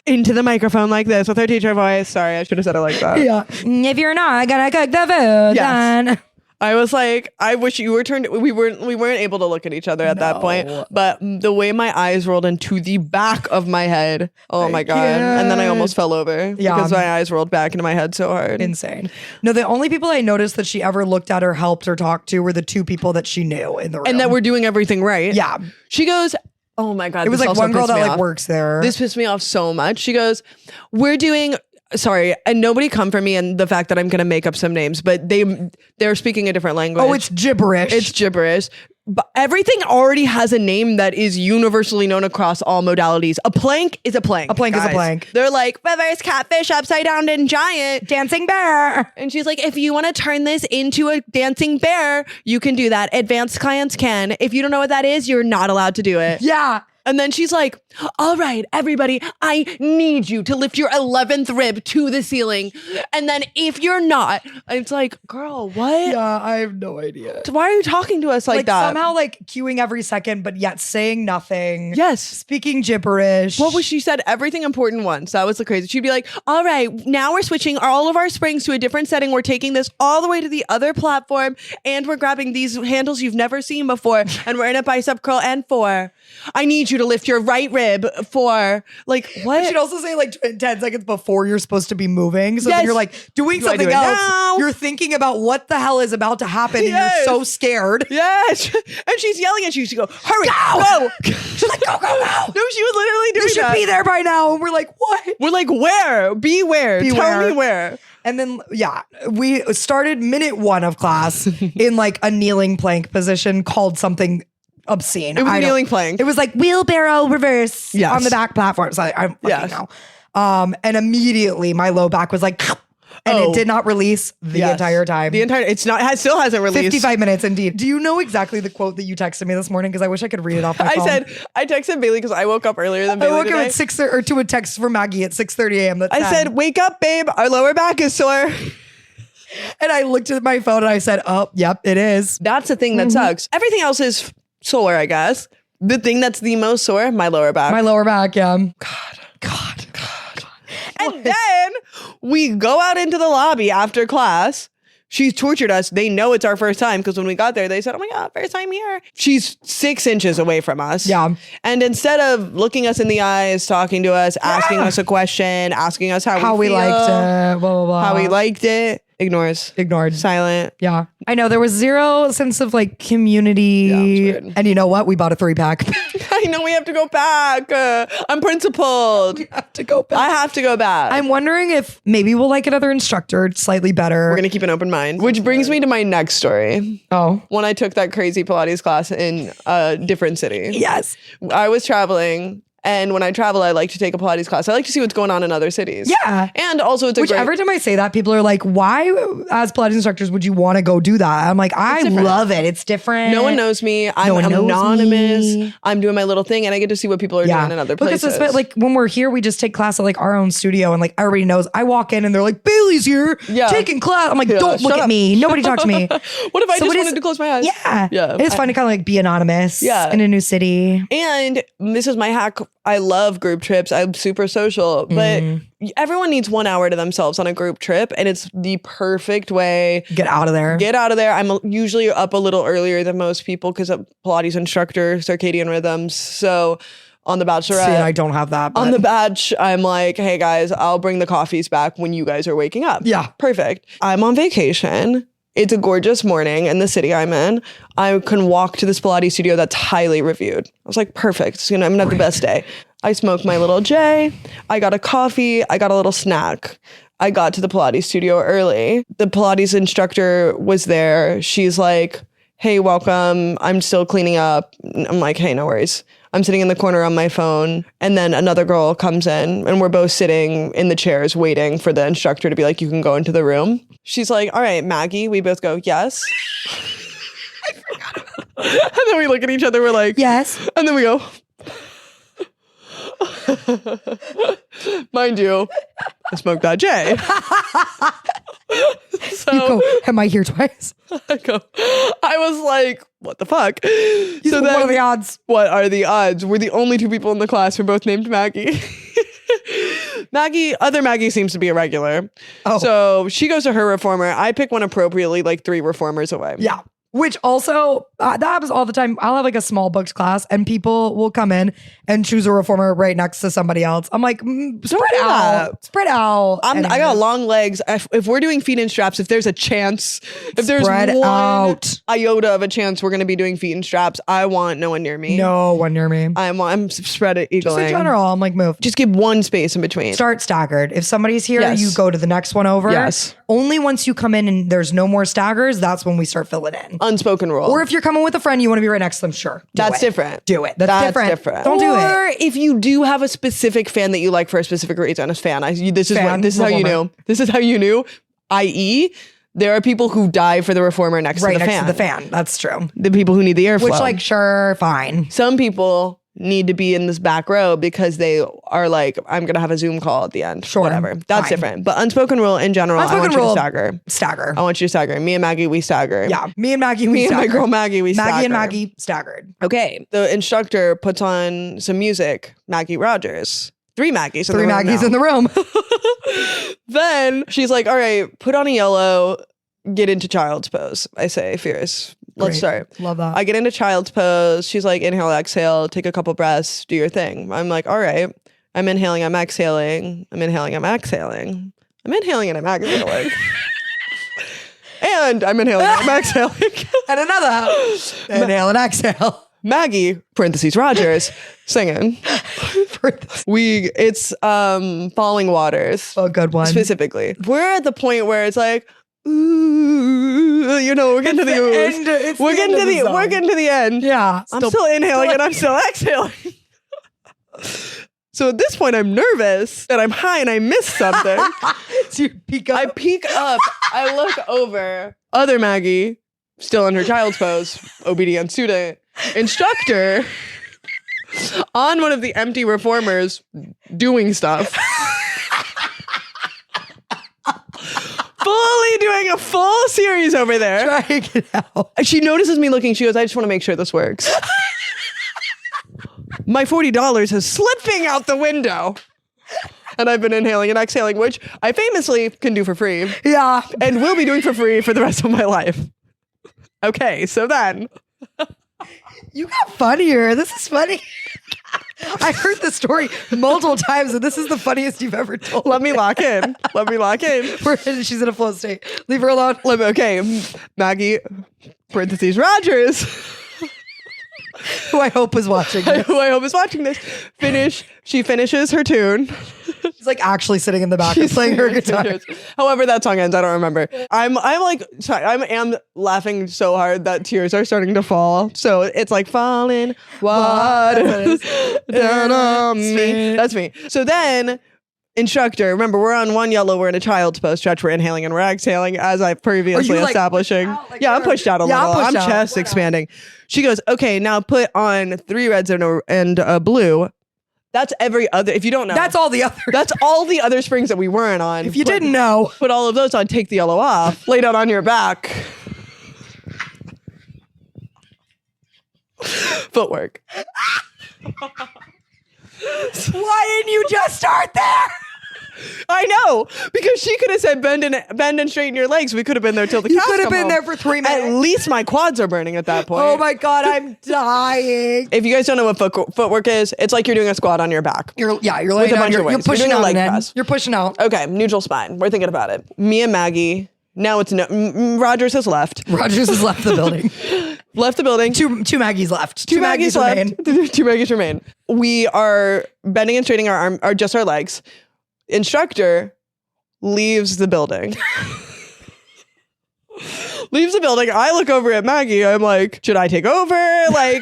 Into the microphone like this with her teacher voice. Sorry, I should have said it like that. Yeah. If you're not gonna cook the food, Yes. then I was like, I wish you were turned. We weren't able to look at each other at that point. But the way my eyes rolled into the back of my head, oh my God. And then I almost fell over because my eyes rolled back into my head so hard. insane. No, the only people I noticed that she ever looked at or helped or talked to were the 2 people that she knew in the room. And that we're doing everything right. Yeah. She goes, oh my God. It was this like also one girl pissed that me like off. works there. This pissed me off so much. She goes, we're doing, sorry, and nobody come for me and the fact that I'm going to make up some names, but they're speaking a different language. Oh, it's gibberish. It's gibberish. But everything already has a name that is universally known across all modalities. A plank is a plank. A plank is a guys. plank. They're like, reverse catfish, upside down and giant. dancing bear. And she's like, if you want to turn this into a dancing bear, you can do that. Advanced clients can. If you don't know what that is, you're not allowed to do it. Yeah. And then she's like, all right, everybody, I need you to lift your 11th rib to the ceiling. And then if you're not, it's like, girl, what? Yeah, I have no idea. Why are you talking to us like that? Somehow like cueing every second, but yet saying nothing. Yes. Speaking gibberish. What was she said? Everything important once. That was the crazy. She'd be like, all right, now we're switching all of our springs to a different setting. We're taking this all the way to the other platform and we're grabbing these handles you've never seen before and we're in a bicep curl and 4. I need you to lift your right rib for like what? You should also say like 10 seconds before you're supposed to be moving. So Yes. then you're like doing Do I something do it else. now? You're thinking about what the hell is about to happen Yes. and you're so scared. Yes. And she's yelling at you. She go, hurry, Go. go. She's like, go, go, go. No, she was literally doing You should that. be there by now. And we're like, what? We're like, where? Be where? Be Tell where. me where. And then, yeah, we started minute 1 of class in like a kneeling plank position called something obscene. It was I a don't- kneeling plank. It was like wheelbarrow reverse Yes. on the back platform. So I'm fucking Yes. know. And immediately my low back was like, And it did not release the entire time. It still hasn't released. 55 minutes indeed. Do you know exactly the quote that you texted me this morning? Because I wish I could read it off my phone. I texted Bailey because I woke up earlier than Bailey I woke today. up at 6 or to a text from Maggie at 6:30 a.m. I said, wake up, babe. Our lower back is sore. And I looked at my phone and I said, oh, yep, it is. That's the thing that sucks. Everything else is sore, I guess. The thing that's the most sore, my lower back. My lower back, yeah. God. And then we go out into the lobby after class. She's tortured us. They know it's our first time because when we got there, they said, oh my God, first time here. She's 6 inches away from us. Yeah. And instead of looking us in the eyes, talking to us, asking us a question, asking us how we liked it, blah, blah, blah. how we liked it, ignored, silent. Yeah. I know there was zero sense of like community. Yeah, it was weird. And you know what? We bought a 3-pack. I know we have to go back. I'm principled. We have to go back. I have to go back. I'm wondering if maybe we'll like another instructor slightly better. We're going to keep an open mind. Which brings me to my next story. Oh. When I took that crazy Pilates class in a different city. Yes. I was traveling. And when I travel, I like to take a Pilates class. I like to see what's going on in other cities. Yeah. And also it's every time I say that, people are like, why as Pilates instructors would you want to go do that? I'm like, I love it. It's different. No one knows me. I'm anonymous. I'm doing my little thing and I get to see what people are doing in other places. Because like when we're here, we just take class at like our own studio and like everybody knows. I walk in and they're like, Bailey's here taking class. I'm like, don't look at me. Nobody talk to me. What if I just wanted to close my eyes? Yeah. It's fun to kind of like be anonymous in a new city. And this is my hack. I love group trips. I'm super social, but everyone needs 1 hour to themselves on a group trip. And it's the perfect way. Get out of there. I'm usually up a little earlier than most people because I'm Pilates instructor, circadian rhythms. So on The Bachelorette. See, I don't have that. On The Batch, I'm like, hey guys, I'll bring the coffees back when you guys are waking up. Yeah. Perfect. I'm on vacation. It's a gorgeous morning in the city I'm in. I can walk to this Pilates studio that's highly reviewed. I was like, perfect. I'm gonna have the best day. I smoked my little J. I got a coffee. I got a little snack. I got to the Pilates studio early. The Pilates instructor was there. She's like, hey, welcome. I'm still cleaning up. I'm like, hey, no worries. I'm sitting in the corner on my phone. And then another girl comes in and we're both sitting in the chairs waiting for the instructor to be like, you can go into the room. She's like, all right, Maggie. We both go, yes. I forgot about that. And then we look at each other. We're like, yes. And then we go, mind you, I smoked that J. So you go, am I here twice? I was like, what the fuck? So then, what are the odds? What are the odds? We're the only 2 people in the class who are both named Maggie. Other Maggie seems to be a regular. Oh. So she goes to her reformer. I pick one appropriately, like 3 reformers away. Yeah. Which also, that happens all the time. I'll have like a small booked class and people will come in and choose a reformer right next to somebody else. I'm like, spread out. I got long legs. If we're doing feet and straps, if there's a chance, if there's one iota of a chance we're going to be doing feet and straps, I want no one near me. No one near me. I'm spread eagling. Just in general, I'm like, move. Just give one space in between. Start staggered. If somebody's here, you go to the next one over. Yes. Only once you come in and there's no more staggers, that's when we start filling in. Unspoken rule. Or if you're coming with a friend, you want to be right next to them, sure. That's different. Do it. That's different. Don't do it. Or if you do have a specific fan that you like for a specific reason, a fan. This is how you knew. This is how you knew. I.e., there are people who die for the reformer next to the fan. Right next to the fan. That's true. The people who need the airflow. Which, like, sure, fine. Some people need to be in this back row because they are like, I'm gonna have a Zoom call at the end. Sure. Whatever. That's different. But unspoken rule in general, I want you to stagger. Stagger. I want you to stagger. Me and Maggie, we stagger. Yeah. Me and Maggie, we stagger. Me and my girl Maggie, we stagger. Maggie and Maggie staggered. Okay. The instructor puts on some music. Maggie Rogers. 3 Maggies in the room. 3 Maggies in the room. Then she's like, all right, put on a yellow, get into child's pose. I say, fierce. Let's start. Love that. I get into child's pose. She's like, inhale, exhale, take a couple breaths, do your thing. I'm like, all right. I'm inhaling, I'm exhaling. I'm inhaling, I'm exhaling. I'm inhaling and I'm exhaling. And I'm inhaling and I'm exhaling. And another. Inhale and exhale. Maggie, parentheses, Rogers, singing. It's Falling Waters. Oh, good one. Specifically. We're at the point where it's like, ooh, we're getting to the end. We're getting to the end. Yeah. I'm still inhaling and I'm still exhaling. So at this point, I'm nervous and I'm high and I missed something. So you peek up. I peek up. I look over. Other Maggie, still in her child's pose, obedient student, instructor, on one of the empty reformers doing stuff. Fully doing a full series over there. Trying it out. She notices me looking. She goes, I just want to make sure this works. My $40 is slipping out the window. And I've been inhaling and exhaling, which I famously can do for free. Yeah. And will be doing for free for the rest of my life. Okay, so then. You got funnier. This is funny. I heard the story multiple times, and this is the funniest you've ever told. Let me lock in. Let me lock in. She's in a flow state. Leave her alone. Okay, Maggie, parentheses, Rogers. Who I hope is watching this. Who I hope is watching this. She finishes her tune. She's like actually sitting in the back and playing her guitar. However that song ends, I don't remember. I'm like, sorry, I am laughing so hard that tears are starting to fall. So it's like falling water down on me. That's me. So then, instructor, remember we're on one yellow, we're in a child's pose stretch, we're inhaling and we're exhaling, as I previously establishing. I'm pushed out a little. I'm chest expanding. She goes, okay, now put on 3 reds and a blue. That's every other, if you don't know. That's all the other. That's all the other springs that we weren't on. If you didn't know. Put all of those on, take the yellow off, lay down on your back. Footwork. Why didn't you just start there? I know, because she could have said bend and straighten your legs. We could have been there till the cows You could have come been home. there for 3 minutes. At least my quads are burning at that point. Oh my God, I'm dying. If you guys don't know what footwork is, it's like you're doing a squat on your back. You're laying With a down. bunch of You're weights. pushing You're doing a out. leg An press. end. You're pushing out. Okay, neutral spine. We're thinking about it. Me and Maggie. Now it's Rogers has left. Rogers has left the building. Left the building. Two Maggies left. Two Maggies remain. left. 2 Maggies remain. We are bending and straightening just our legs. Instructor leaves the building. Leaves the building. I look over at Maggie. I'm like, should I take over? Like,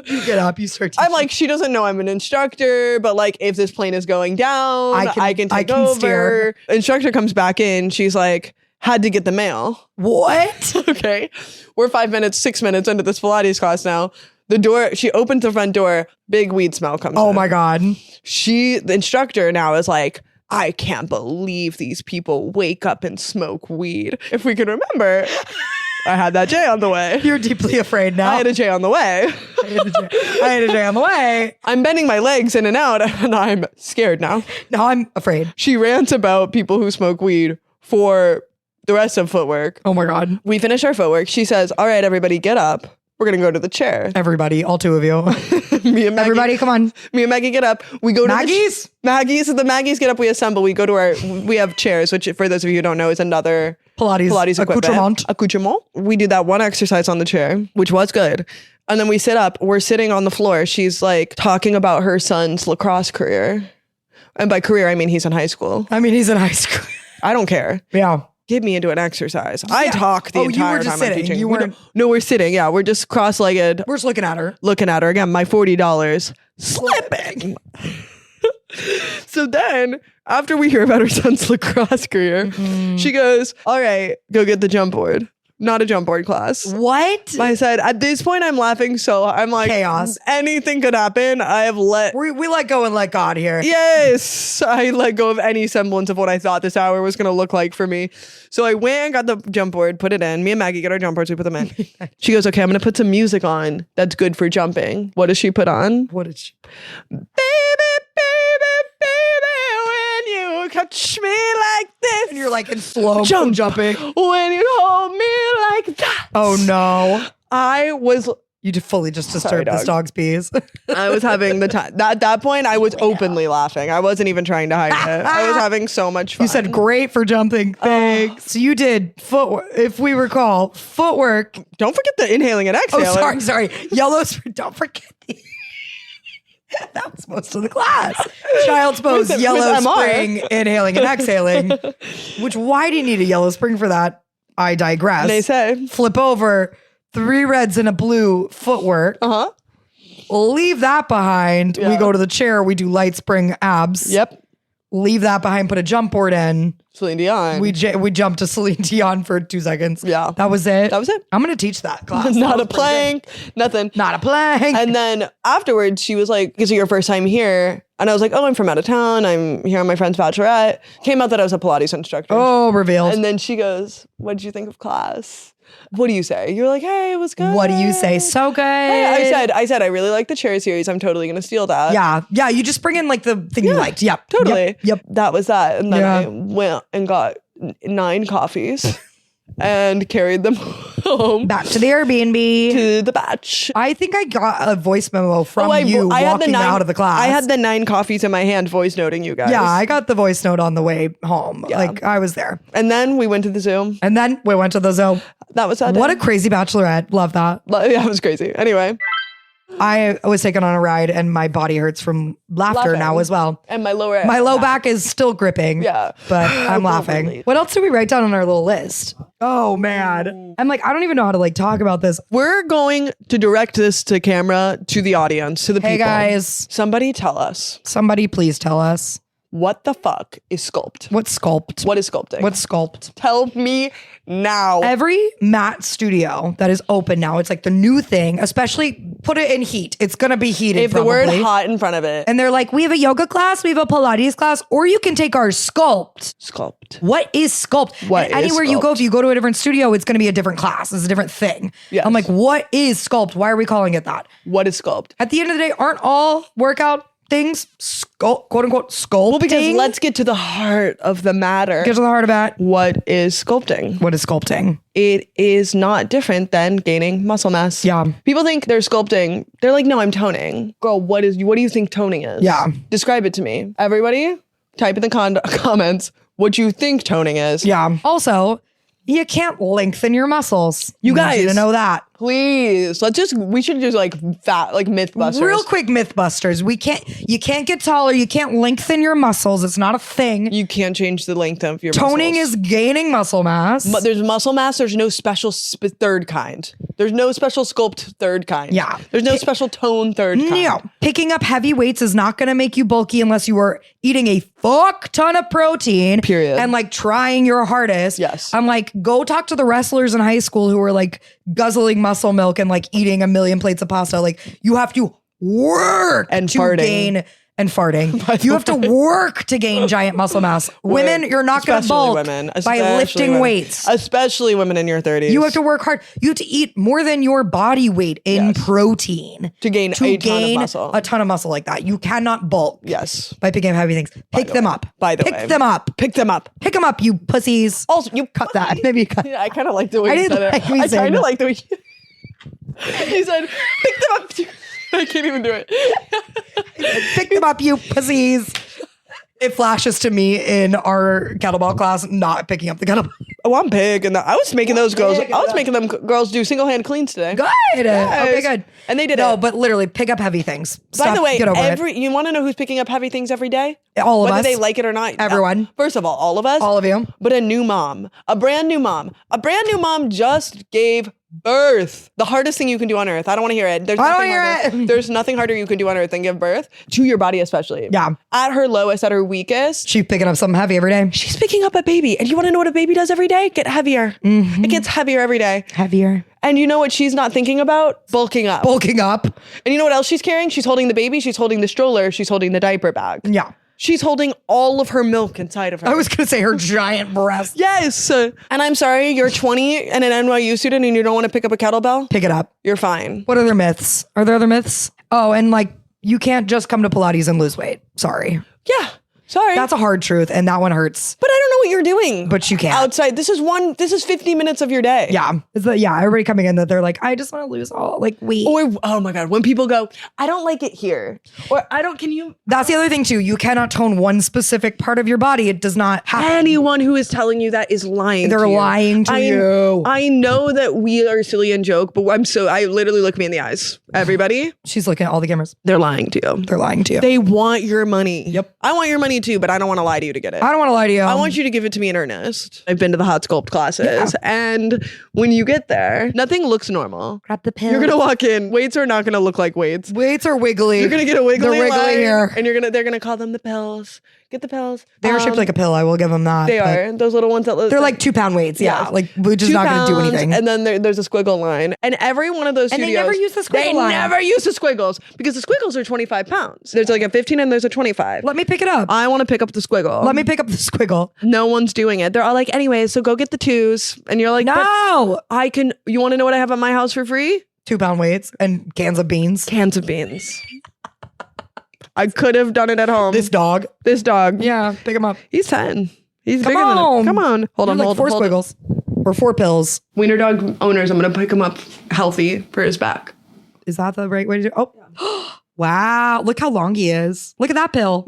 you get up, you start teaching. I'm like, she doesn't know I'm an instructor, but like, if this plane is going down, I can take over. Steer. Instructor comes back in. She's like, had to get the mail. What? Okay. We're 6 minutes into this Pilates class now. The door, she opens the front door, big weed smell comes Oh in. my God. The instructor now is like, I can't believe these people wake up and smoke weed. If we can remember, I had that J on the way. You're deeply afraid now. I had a J on the way. I had a J on the way. I'm bending my legs in and out, and I'm scared now. Now I'm afraid. She rants about people who smoke weed for the rest of footwork. Oh my God. We finish our footwork. She says, all right, everybody get up. We're going to go to the chair. Everybody, all 2 of you. Me and Maggie. Everybody, come on. Me and Maggie get up. We go to Maggie's? Maggie's. The Maggies get up. We assemble. We go to we have chairs, which for those of you who don't know is another Pilates equipment. Accoutrement. We do that one exercise on the chair, which was good. And then we sit up. We're sitting on the floor. She's like talking about her son's lacrosse career. And by career, I mean he's in high school. He's in high school. I don't care. Yeah. Get me into an exercise. I talk the entire time I'm teaching. You weren't. No, we're sitting. Yeah, we're just cross-legged. We're just looking at her. Again, my $40 slipping. So then, after we hear about her son's lacrosse career, she goes, all right, go get the jump board. Not a jump board class. What? I said, at this point, I'm laughing so I'm like, chaos. Anything could happen. We let go and let God here. Yes, I let go of any semblance of what I thought this hour was going to look like for me. So I went and got the jump board, put it in. Me and Maggie get our jump boards, we put them in. She goes, okay, I'm going to put some music on that's good for jumping. What does she put on? What did she? Baby, when you touch me like this. And you're like in slow jumping. When you hold me like that. Oh no. You fully just disturbed this dog's peas. I was having the time. At that point, I was openly laughing. I wasn't even trying to hide it. I was having so much fun. You said great for jumping. Thanks. So you did footwork, if we recall, footwork. Don't forget the inhaling and exhaling. Oh, sorry. Yellows. Don't forget the. That was most of the class. Child's pose, yellow spring, inhaling and exhaling. Why do you need a yellow spring for that? I digress. They say. Flip over, 3 reds and a blue footwork. Leave that behind. Yeah. We go to the chair. We do light spring abs. Yep. Leave that behind. Put a jump board in. Celine Dion. We jumped to Celine Dion for 2 seconds. Yeah. That was it. That was it. I'm going to teach that class. Not That a was pretty good. plank. Nothing. Not a plank. And then afterwards, she was like, is it your first time here? And I was like, oh, I'm from out of town. I'm here on my friend's bachelorette. Came out that I was a Pilates instructor. Oh, revealed. And then she goes, what did you think of class? What do you say? You're like, hey, it was good. What do you say? So good. Hey, I said, I really like the chair series. I'm totally going to steal that. Yeah. Yeah. You just bring in like the thing you liked. Yep. Totally. Yep. That was that. And then Yeah. I went and got 9 coffees and carried them home Back to the Airbnb. to the batch. I think I got a voice memo from you I had walking out of the class. I had the 9 coffees in my hand voice noting you guys. Yeah, I got the voice note on the way home. Yeah. Like I was there. And then we went to the Zoom. And then we went to the zoo. That was that What day. a crazy bachelorette. Love that. Yeah, it was crazy. Anyway. I was taken on a ride and my body hurts from laughter Laughing. now as well. And my low back is still gripping. Yeah. But I'm laughing. Relate. What else did we write down on our little list? Oh man. I'm like, I don't even know how to like talk about this. We're going to direct this to camera, to the audience, to the Hey people. guys, Somebody tell us, somebody please tell us. what the fuck is sculpt? What's sculpt? What is sculpting? What's sculpt? Tell me now. Every mat studio that is open now, it's like the new thing, especially put it in heat. It's going to be heated if the probably. word hot in front of it. And they're like, we have a yoga class, we have a Pilates class, or you can take our sculpt. Sculpt. What is sculpt? What And is anywhere you go, sculpt? if you go to a different studio, it's going to be a different class. It's a different thing. Yes. I'm like, what is sculpt? Why are we calling it that? What is sculpt? At the end of the day, aren't all workout things sculpt, quote unquote, sculpting? Well, because let's get to the heart of the matter. get to the heart of it. What is sculpting? What is sculpting? It is not different than gaining muscle mass. Yeah. People think they're sculpting. They're like, no, I'm toning. Girl, what do you think toning is? Yeah. Describe it to me. Everybody, type in the comments what you think toning is. Yeah. Also, you can't lengthen your muscles. You I need guys. to know that. Please, we should just like Mythbusters. Real quick, Mythbusters. You can't get taller. You can't lengthen your muscles. It's not a thing. You can't change the length of your Toning muscles. is gaining muscle mass. But there's muscle mass. There's no special third kind. There's no special sculpt third kind. Yeah. There's no special tone third kind. No, picking up heavy weights is not going to make you bulky unless you are eating a fuck ton of protein. Period. And like trying your hardest. Yes. I'm like, go talk to the wrestlers in high school who were like guzzling muscle milk and like eating a million plates of pasta. Like you have to work And to farting. gain and farting. You have to work to gain giant muscle mass. Women, you're not going to Especially bulk women. by Especially lifting women. weights. Especially women in your 30s. You have to work hard. You have to eat more than your body weight in protein To gain a ton of muscle. A ton of muscle like that. You cannot bulk Yes. by picking up heavy things. Pick them up. By the Pick way. them up. Pick them up. Pick them up, you pussies. Also, you Cut that. Maybe you cut. Yeah, I kind of like the way I you didn't said like it. me I saying kind that. of like the way you said, pick them up. I can't even do it. Pick them up, you pussies. It flashes to me in our kettlebell class, not picking up the kettlebell. Oh, I'm big. And I was making those girls, big I was and making them girls do single hand cleans today. Good. Okay, good. And they did No, it. but literally pick up heavy things. By Stop, the way, get over it. you want to know who's picking up heavy things every day? All of Whether us. they like it or not. Everyone. First of all of us. All of you. But a new mom, a brand new mom just gave birth. The hardest thing you can do on earth. I don't want to hear it. I don't wanna hear it. There's nothing harder you can do on earth than give birth to your body, especially. Yeah. At her lowest, at her weakest, She's picking up something heavy every day. she's picking up a baby. And you want to know what a baby does every day? Get heavier. Mm-hmm. It gets heavier every day. Heavier. And you know what she's not thinking about? Bulking up. Bulking up. And you know what else she's carrying? She's holding the baby. She's holding the stroller. She's holding the diaper bag. Yeah. She's holding all of her milk inside of her. I was going to say her giant breast. Yes. And I'm sorry, you're 20 and an NYU student and you don't want to pick up a kettlebell? Pick it up. You're fine. What other myths? Are there other myths? Oh, and like you can't just come to Pilates and lose weight. Sorry. Yeah. Sorry. That's a hard truth, and that one hurts. but I don't know what you're doing. But you can't. Outside. This is 50 minutes of your day. Yeah. Everybody coming in that they're like, I just want to lose all like weight. Or, oh my God, when people go, I don't like it here. Or That's the other thing too. You cannot tone one specific part of your body. It does not happen. anyone who is telling you that is lying. They're to you. lying to you. I know that we are silly and joke, but I literally look me in the eyes. Everybody, She's looking at all the cameras. they're lying to you. They're lying to you. They want your money. Yep. I want your money too, but I don't want to lie to you to get it. I don't want to lie to you. I want you to give it to me in earnest. I've been to the hot sculpt classes, and when you get there, nothing looks normal. Grab the pill. You're gonna walk in. Weights are not gonna look like weights. Weights are wiggly. You're gonna get a wiggly They're wiggly line, here. and they're gonna call them the pills. Get the pills. They are shaped like a pill. I will give them that. They are those little ones that they're like 2 pound weights. Yeah, Yes. like we're just 2 not going to do pounds, anything. And then there's a squiggle line, and every one of those And studios, they never use the squiggle line. They never use the squiggles because the squiggles are 25 pounds. There's like a 15 and there's a 25. Let me pick it up. I want to pick up the squiggle. Let me pick up the squiggle. No one's doing it. They're all like, anyways, so go get the 2s, and you're like, No, I can. You want to know what I have at my house for free? 2 pound weights and cans of beans. Cans of beans. I could have done it at home. This dog. Yeah, pick him up. He's 10. He's Come bigger than on. it. Come on. Hold on. Like Hold 4 hold squiggles or 4 pills. Wiener dog owners, I'm going to pick him up healthy for his back. Is that the right way to do? Oh, wow! Look how long he is. Look at that pill.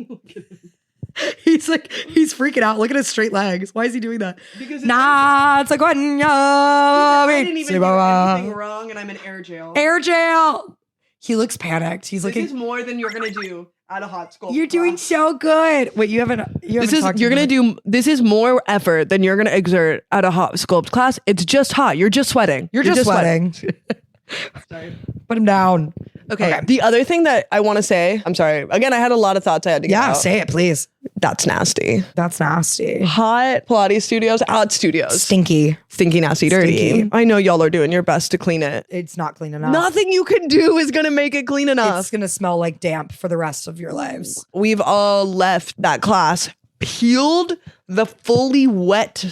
He's freaking out. Look at his straight legs. Why is he doing that? Because it's like I didn't even do anything wrong, and I'm in air jail. Air jail. He looks panicked. He's This looking. is more than you're gonna do at a hot sculpt. You're doing class. so good. Wait, you haven't. This is you're gonna do. This is more effort than you're gonna exert at a hot sculpt class. It's just hot. You're just sweating. You're just sweating. Sorry. Put him down. Okay. The other thing that I want to say, I'm sorry. Again, I had a lot of thoughts I had to get Yeah, out. say it, please. That's nasty. That's nasty. Hot Pilates studios, hot studios. Stinky. Stinky, nasty, dirty. Stinky. I know y'all are doing your best to clean it. It's not clean enough. Nothing you can do is going to make it clean enough. It's gonna smell like damp for the rest of your lives. We've all left that class, peeled the fully wet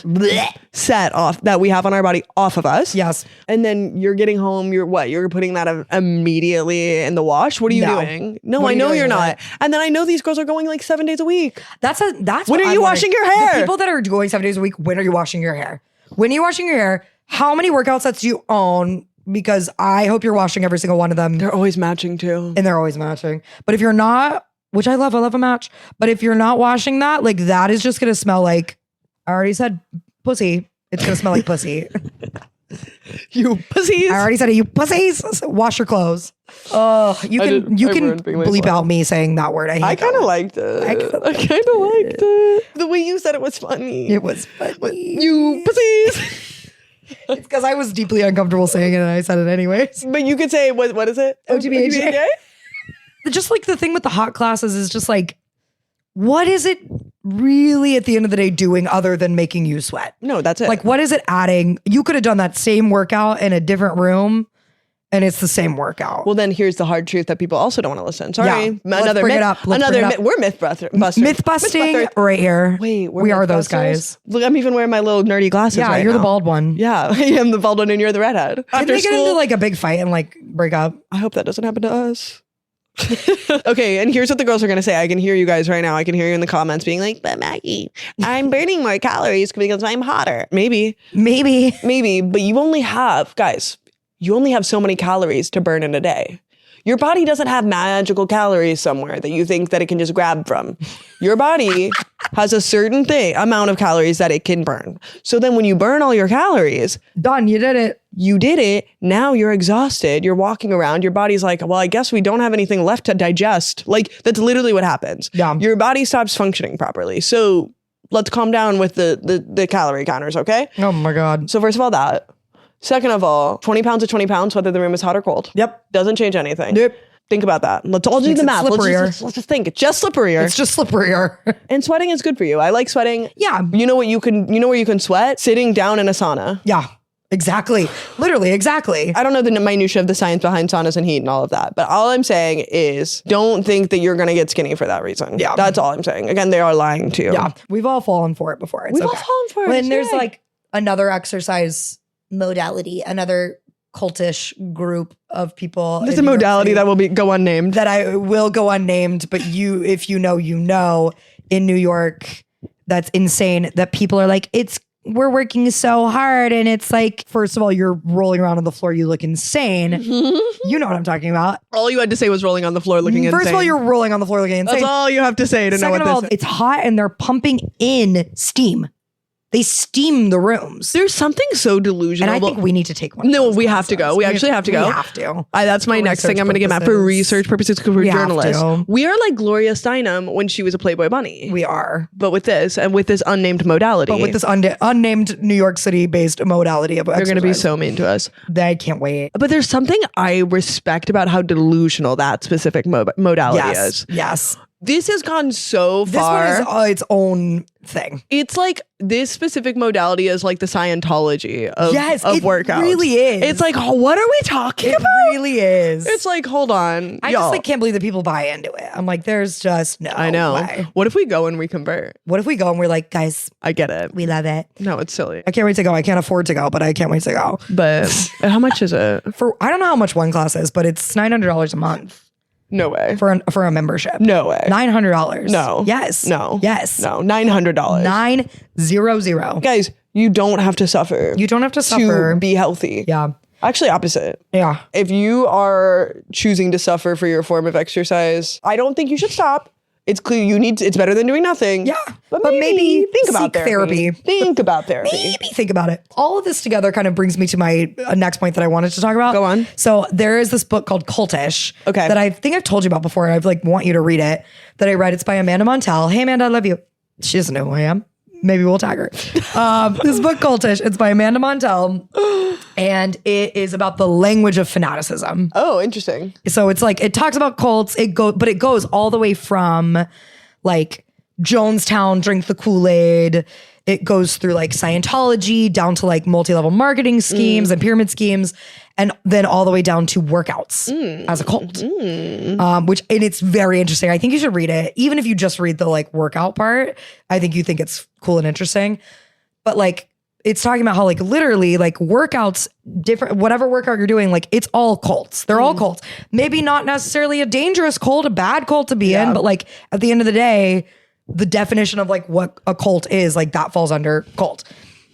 set off that we have on our body off of us. Yes. And then you're getting home, you're putting that immediately in the wash? What are you No. doing? No, What are I you know doing you're with not. it? And then I know these girls are going like 7 days a week. That's When what are I'm you wondering. washing your hair? The people that are going 7 days a week, when are you washing your hair? When are you washing your hair? How many workout sets do you own? Because I hope you're washing every single one of them. They're always matching too. And they're always matching. But if you're not, which I love a match. But if you're not washing that, like that is just gonna smell like, I already said pussy. It's gonna smell like pussy. You pussies. I already said it, you pussies. Wash your clothes. Oh, you can ruined being bleep myself. out me saying that word. I hate I that kind of word. liked it. I kinda I kind of liked it. The way you said it was funny. It was funny. You pussies. It's because I was deeply uncomfortable saying it and I said it anyways. But you could say, what is it? OTBHJ? Just like the thing with the hot classes is just like, what is it really at the end of the day doing other than making you sweat? No, that's it. Like, what is it adding? You could have done that same workout in a different room and it's the same workout. well, then here's the hard truth that people also don't want to listen. Sorry. Yeah. Let's Another bring myth. it up. Let's Another bring it myth. We're myth Myth busting right here. Wait, we are those Mythbusters? guys. Look, I'm even wearing my little nerdy glasses. Yeah, right you're the now. bald one. Yeah, I am the bald one and you're the redhead. Did After they get school, into like a big fight and like break up? I hope that doesn't happen to us. Okay, and here's what the girls are gonna say. I can hear you guys right now. I can hear you in the comments being like, "But Maggie, I'm burning more calories because I'm hotter." Maybe, but you only have, guys, you only have so many calories to burn in a day. Your body doesn't have magical calories somewhere that you think that it can just grab from. Your body has a certain amount of calories that it can burn. So then when you burn all your calories, Done. You did it. you did it. Now you're exhausted. You're walking around. Your body's like, well, I guess we don't have anything left to digest. Like, that's literally what happens. Yeah. Your body stops functioning properly. So let's calm down with the calorie counters, okay? Oh my God. So first of all, that. Second of all, 20 pounds to 20 pounds, whether the room is hot or cold. Yep. Doesn't change anything. Yep. Think about that. Let's all do Makes the it math. slipperier. Let's just think. It's just slipperier. It's just slipperier. And sweating is good for you. I like sweating. Yeah. You know where you can sweat? Sitting down in a sauna. Yeah. Exactly. Literally. Exactly. I don't know the minutia of the science behind saunas and heat and all of that, but all I'm saying is don't think that you're going to get skinny for that reason. Yeah. That's all I'm saying. Again, they are lying to you. Yeah. We've all fallen for it before. It's We've all okay. fallen for it. When It's there's okay. like another exercise modality, another cultish group of people. There's in a New York modality City that will go unnamed. that I will go unnamed, but if you know, in New York, that's insane that people are like, we're working so hard. And it's like, first of all, you're rolling around on the floor. You look insane. You know what I'm talking about. All you had to say was rolling on the floor looking insane. First of all, you're rolling on the floor looking insane. That's all you have to say to know Second what of all, this is. it's hot and they're pumping in steam. They steam the rooms. There's something so delusional. And I think we need to take one. No, we have to go. We actually have to go. We have to. That's my next thing I'm going to get mad for research purposes because we're journalists. We are like Gloria Steinem when she was a Playboy bunny. We are. But with this and with this unnamed modality. But with this unnamed New York City based modality of they're going to be so mean to us. I can't wait. But there's something I respect about how delusional that specific modality is. Yes. This has gone so far. This one is its own thing. It's like this specific modality is like the Scientology of workouts. It really is. It's like, what are we talking about? It really is. It's like, hold on. I just like can't believe that people buy into it. I'm like, there's just no I know. way. What if we go and we convert? What if we go and we're like, guys, I get it. we love it. No, it's silly. I can't wait to go. I can't afford to go, but I can't wait to go. But how much is it? I don't know how much one class is, but it's $900 a month. No way. For a membership. No way. $900. No. Yes. No. Yes. No. $900. 900. Guys, you don't have to suffer. You don't have to suffer. To be healthy. Yeah. Actually, opposite. Yeah. If you are choosing to suffer for your form of exercise, I don't think you should stop. It's clear it's better than doing nothing. Yeah. But maybe think about therapy. Think about therapy. Maybe think about it. All of this together kind of brings me to my next point that I wanted to talk about. Go on. So there is this book called Cultish. Okay. That I think I've told you about before. I want you to read it. That I read. It's by Amanda Montell. Hey, Amanda, I love you. She doesn't know who I am. Maybe we'll tag her. This book, Cultish, it's by Amanda Montell. And it is about the language of fanaticism. Oh, interesting. So it's like, it talks about cults. But it goes all the way from like Jonestown, drink the Kool-Aid. It goes through like Scientology down to like multi-level marketing schemes and pyramid schemes. And then all the way down to workouts as a cult, and it's very interesting. I think you should read it. Even if you just read the like workout part, I think you think it's cool and interesting. But like, it's talking about how like literally like workouts, different, whatever workout you're doing, like it's all cults. They're all cults. Maybe not necessarily a dangerous cult, a bad cult to be in, but like at the end of the day, the definition of like what a cult is, like that falls under cult.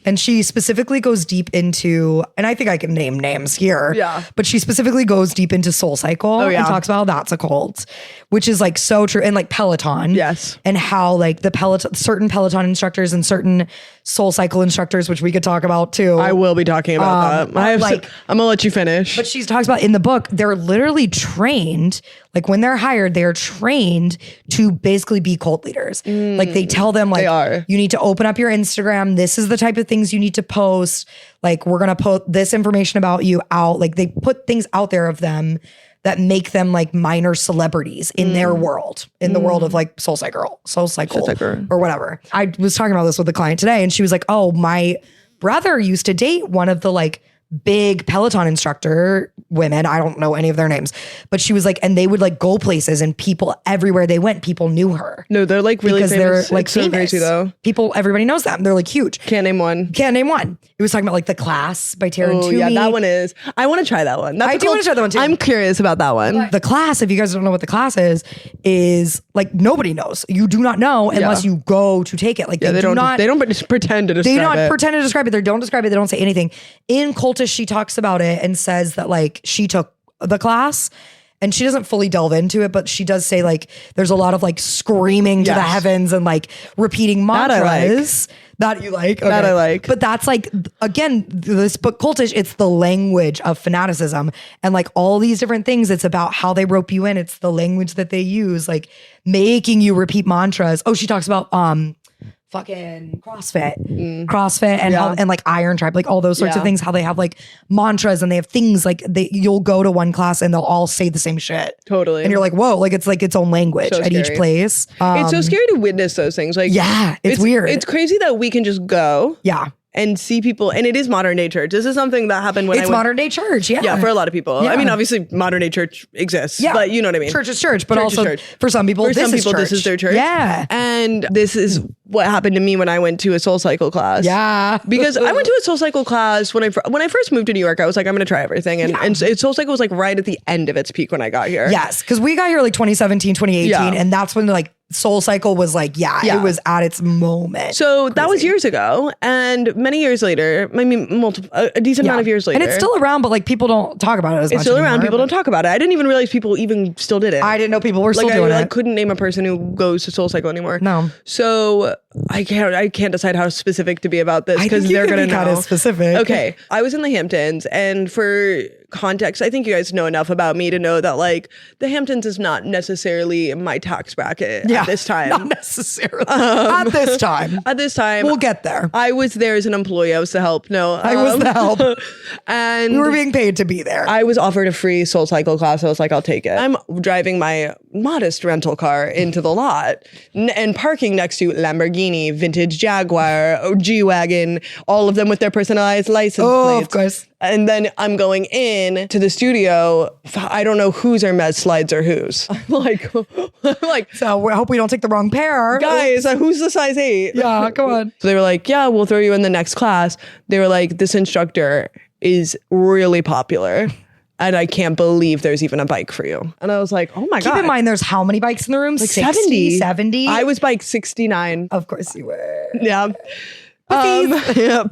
And she specifically goes deep into, and I think I can name names here. Yeah. But she specifically goes deep into Soul Cycle and talks about how that's a cult, which is like so true. And like Peloton. Yes. And how like certain Peloton instructors and certain Soul Cycle instructors, which we could talk about too. I will be talking about that. I'm gonna let you finish. But she talks about in the book, they're literally trained, like when they're hired, they're trained to basically be cult leaders. Like they tell them like, you need to open up your Instagram. This is the type of things you need to post. Like we're going to put this information about you out. Like they put things out there of them that make them like minor celebrities in their world, in the world of like Soul Cycle or whatever. I was talking about this with a client today and she was like, oh, my brother used to date one of the like big Peloton instructor women. I don't know any of their names, but she was like, and they would like go places and people everywhere they went, people knew her. No, they're like really because famous. they're like it's so crazy though. Everybody knows them. They're like huge. Can't name one. It was talking about like The Class by Taryn Toomey. Yeah, that one is. I want to try that one. I do want to try that one too. I'm curious about that one. The Class, if you guys don't know what The Class is like nobody knows. You do not know unless you go to take it. Like they don't pretend to describe it. They don't pretend to describe it. They don't describe it. They don't say anything. In Cultish, she talks about it and says that like she took the class and she doesn't fully delve into it, but she does say like there's a lot of like screaming to the heavens and like repeating mantras. That you like. Okay. That I like. But that's like, again, this book Cultish, it's the language of fanaticism and like all these different things. It's about how they rope you in. It's the language that they use, like making you repeat mantras. Oh, she talks about fucking CrossFit and how, and like Iron Tribe, like all those sorts of things, how they have like mantras and they have things like you'll go to one class and they'll all say the same shit. Totally. And you're like, whoa, like it's like its own language at each place. It's so scary to witness those things. Like, it's weird. It's crazy that we can just go. Yeah. And see people, and it is modern day church. This is something that happened when it's modern day church, yeah, for a lot of people. Yeah. I mean, obviously, modern day church exists, but you know what I mean. Church is church, but church also for some people, this is their church. Yeah, and this is what happened to me when I went to a Soul Cycle class. Yeah, because I went to a Soul Cycle class when I first moved to New York. I was like, I'm going to try everything, and Soul Cycle was like right at the end of its peak when I got here. Yes, because we got here like 2017, 2018, and that's when like Soul Cycle was like, it was at its moment. So that was years ago. And many years later, I mean, a decent amount of years later. And it's still around, but like people don't talk about it as much. It's still around. Anymore, people don't talk about it. I didn't even realize people even still did it. I didn't know people were still doing it. I couldn't name a person who goes to Soul Cycle anymore. No. So I can't decide how specific to be about this I because think you they're can gonna be know. kind of specific. Okay, I was in the Hamptons, and for context, I think you guys know enough about me to know that like the Hamptons is not necessarily my tax bracket at this time. Not necessarily. At this time. At this time, We'll get there. I was there as an employee. I was the help. No, I was the help. and We were being paid to be there. I was offered a free Soul Cycle class. I was like, I'll take it. I'm driving my modest rental car into the lot and parking next to Lamborghini, vintage Jaguar, G-Wagon, all of them with their personalized license plates. Of course. And then I'm going in to the studio. I don't know whose Hermes slides are whose. I'm like, So I hope we don't take the wrong pair. guys, who's the size 8? Yeah, come on. So they were like, yeah, we'll throw you in the next class. They were like, this instructor is really popular. And I can't believe there's even a bike for you. And I was like, oh my God. Keep in mind, there's how many bikes in the room? Like 60, 70? I was bike 69. Of course you were. Yeah. Yeah.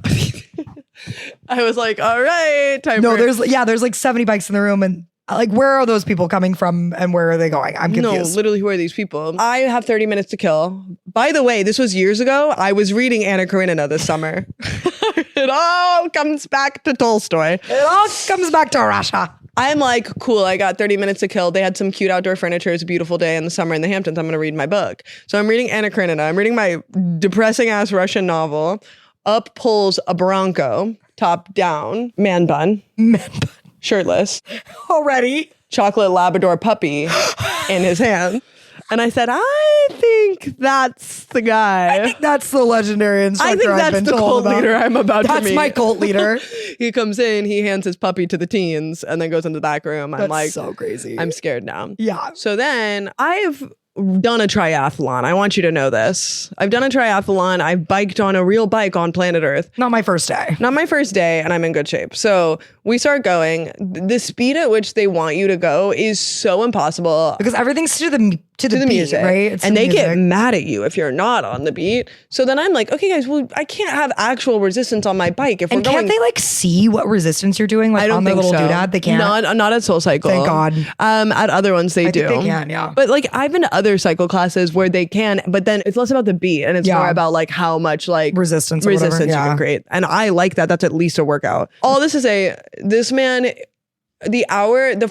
I was like, all right. No, there's like 70 bikes in the room. And like, where are those people coming from and where are they going? I'm confused. No, literally, who are these people? I have 30 minutes to kill. By the way, this was years ago. I was reading Anna Karenina this summer. It all comes back to Tolstoy. It all comes back to Russia. I'm like, cool, I got 30 minutes to kill. They had some cute outdoor furniture. It's a beautiful day in the summer in the Hamptons. I'm going to read my book. So I'm reading Anna Karenina. I'm reading my depressing ass Russian novel. Up pulls a Bronco, top down, man bun, shirtless, Already. chocolate Labrador puppy in his hand. And I said, I think that's the guy. I think that's the legendary instructor. I think that's I've been the told cult about. leader I'm about to meet. That's my cult leader. He comes in, he hands his puppy to the teens, and then goes into the back room. I'm That's like, so crazy. I'm scared now. Yeah. So then I've done a triathlon. I want you to know this. I've done a triathlon. I've biked on a real bike on planet Earth. Not my first day. Not my first day, and I'm in good shape. So we start going. The speed at which they want you to go is so impossible. Because everything's to the beat, music, right? It's and the they get music. mad at you if you're not on the beat. So then I'm like, okay, guys, well, I can't have actual resistance on my bike if And we're going. can't they like see what resistance you're doing? Like I don't on their think little so. doodad? They can't. Not at Soul Cycle. Thank God. At other ones they I do. think they can, yeah. But like I've been to other cycle classes where they can, but then it's less about the beat and it's Yeah. more about like how much like Resistance or whatever, you yeah. can create. And I like that. That's at least a workout. All this to say, this man, the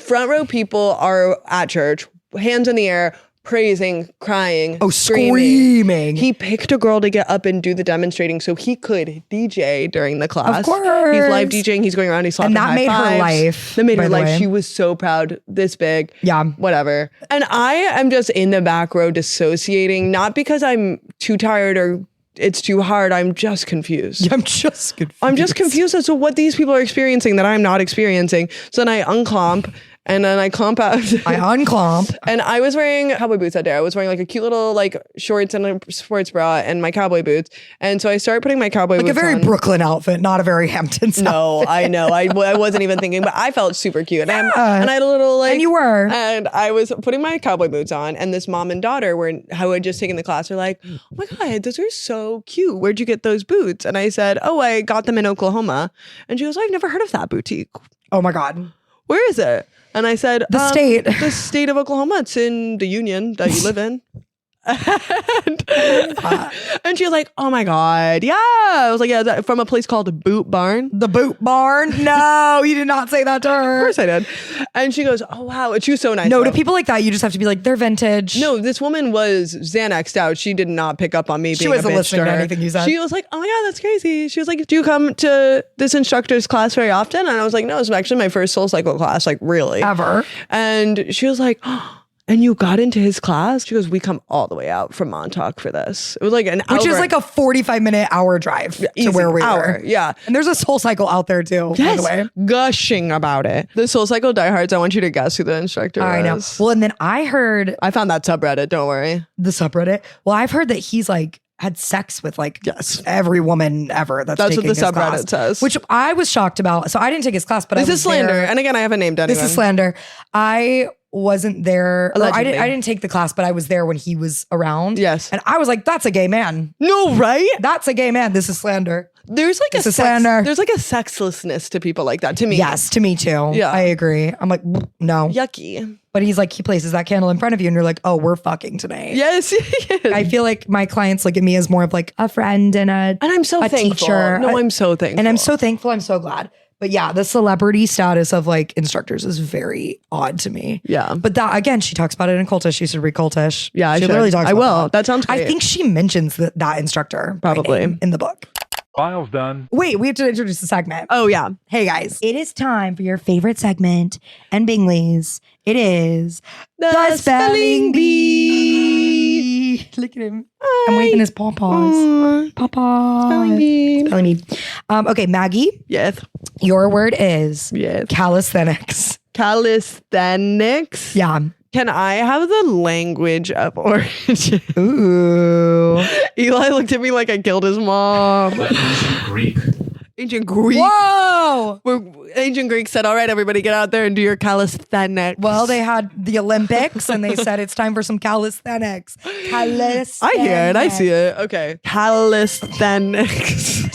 front row people are at church, hands in the air, praising, crying, screaming. He picked a girl to get up and do the demonstrating so he could DJ during the class. Of course. He's live DJing. He's going around. He's slapping And that high made her fives. life, That made by her the life. way. She was so proud. This big. Yeah. Whatever. And I am just in the back row dissociating, not because I'm too tired or it's too hard. I'm just confused. I'm just confused. I'm just confused as to what these people are experiencing that I'm not experiencing. So then I unclomp and then I clomp out. I unclomp. And I was wearing cowboy boots that day. I was wearing like a cute little like shorts and a sports bra and my cowboy boots. And so I started putting my cowboy Like boots a very on. Brooklyn outfit, not a very Hamptons No, outfit. I know. I wasn't even thinking, but I felt super cute. And, and I had a little like... And you were. And I was putting my cowboy boots on and this mom and daughter who had just taken the class were like, oh my God, those are so cute. Where'd you get those boots? And I said, oh, I got them in Oklahoma. And she goes, I've never heard of that boutique. Oh my God. Where is it? And I said, The state. The state of Oklahoma. It's in the union that you live in. And she was like, oh my God. Yeah. I was like, yeah, is that from a place called Boot Barn? The Boot Barn? No, you did not say that to her. Of course I did. And she goes, oh wow. And she was so nice. No, though. to people like that, you just have to be like, they're vintage. No, this woman was Xanaxed out. She did not pick up on me being wasn't a bitch listening to her. anything you said. She was like, oh my God, that's crazy. She was like, do you come to this instructor's class very often? And I was like, no, it's actually my first Soul Cycle class, like really. Ever. And she was like, oh, and you got into his class? She goes, we come all the way out from Montauk for this. It was like an hour. Which is like a 45-minute hour drive to Easy where we hour, were. yeah. And there's a Soul Cycle out there too, by the way. Gushing about it. The Soul Cycle diehards, I want you to guess who the instructor I know. was. Well, and then I heard I found that subreddit, don't worry. the subreddit. Well, I've heard that he's like had sex with like every woman ever that's what taking the his subreddit class, says. Which I was shocked about. So I didn't take his class, but This I is was slander. there. And again, I haven't named anyone. This is slander. I wasn't there. Or I Allegedly. didn't take the class, but I was there when he was around. Yes. And I was like, that's a gay man. No, right? That's a gay man. This is slander. There's like This is slander. there's like a sexlessness to people like that to me. Yes, to me too. Yeah. I agree. I'm like, no. Yucky. But he's like, he places that candle in front of you and you're like, oh, we're fucking tonight. Yes. I feel like my clients look at me as more of like a friend and And I'm so a thankful. teacher. No, I'm so thankful. And I'm so thankful. I'm so glad. But yeah, the celebrity status of like instructors is very odd to me. Yeah. But that again, she talks about it in Cultish. You should read Cultish. Yeah, I she should. literally talks I about will. That sounds great. I think she mentions that instructor by Probably. name in the book. File's done. Wait, we have to introduce the segment. Oh, yeah. Hey guys, it is time for your favorite segment and Bingley's. It is The spelling bee. Look at him. I'm waving his pawpaws. Pawpaws. Spelling bee. Spelling bee. Okay, Maggie, Yes. your word is Yes. calisthenics. Calisthenics. Yeah. Can I have the language of origin? Ooh. Eli looked at me like I killed his mom. Ancient Greek. Ancient Greek. Whoa. Ancient Greek said, all right, everybody get out there and do your calisthenics. Well, they had the Olympics and they said it's time for some calisthenics. Calisthenics. I hear it. I see it. Okay. Calisthenics.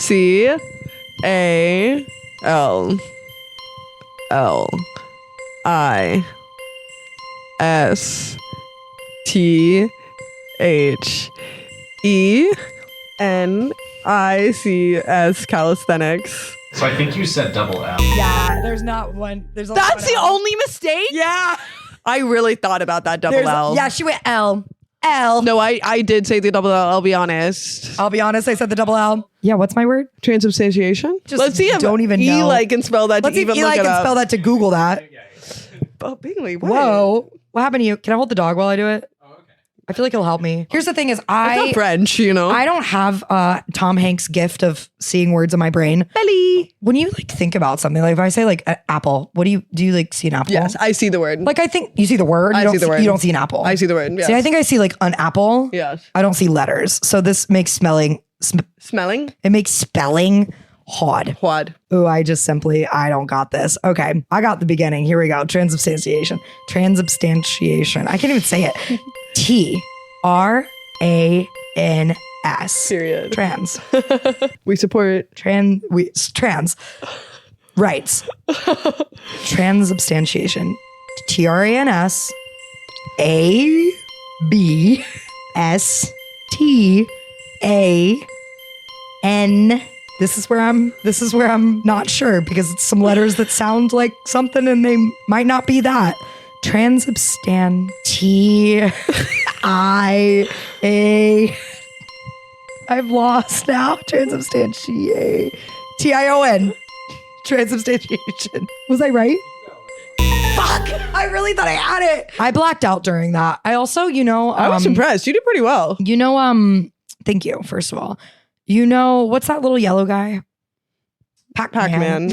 CALISTHENICS. Calisthenics. So I think you said double L. Yeah, there's not one. There's only That's one the L. only mistake? Yeah. I really thought about that double There's- L. Yeah, she went L. L. No, I did say the double L, I'll be honest. I'll be honest, I said the double L. Yeah, what's my word? Transubstantiation? Just Let's see if don't even know. Eli can spell that Let's to see if even Eli look it can up. spell that to Google that. Oh, Bingley, what? Whoa. What happened to you? Can I hold the dog while I do it? I feel like he'll help me. Here's the thing is It's not I French, you know? don't have Tom Hanks' gift of seeing words in my brain. Belly. When you like think about something, like if I say like apple, what do you like see an apple? Yes, I see the word. Like I think you see the word. I You don't see the word. You don't see an apple. I see the word, yes. See, I think I see like an apple. Yes. I don't see letters. So this makes smelling. Smelling? It makes spelling hard. Quad. Ooh, I don't got this. Okay, I got the beginning. Here we go. Transubstantiation. Transubstantiation. I can't even say it. TRANS. Period. Trans. We support. Trans. Rights. Transubstantiation. TRANSABSTAN. This is where I'm not sure because it's some letters that sound like something and they might not be that. Transubstan I've lost now. Transubstantiation. TION. Transubstantiation. Was I right? Fuck! I really thought I had it. I blacked out during that. I also, I was impressed. You did pretty well. Thank you, first of all. What's that little yellow guy? Pac-Man.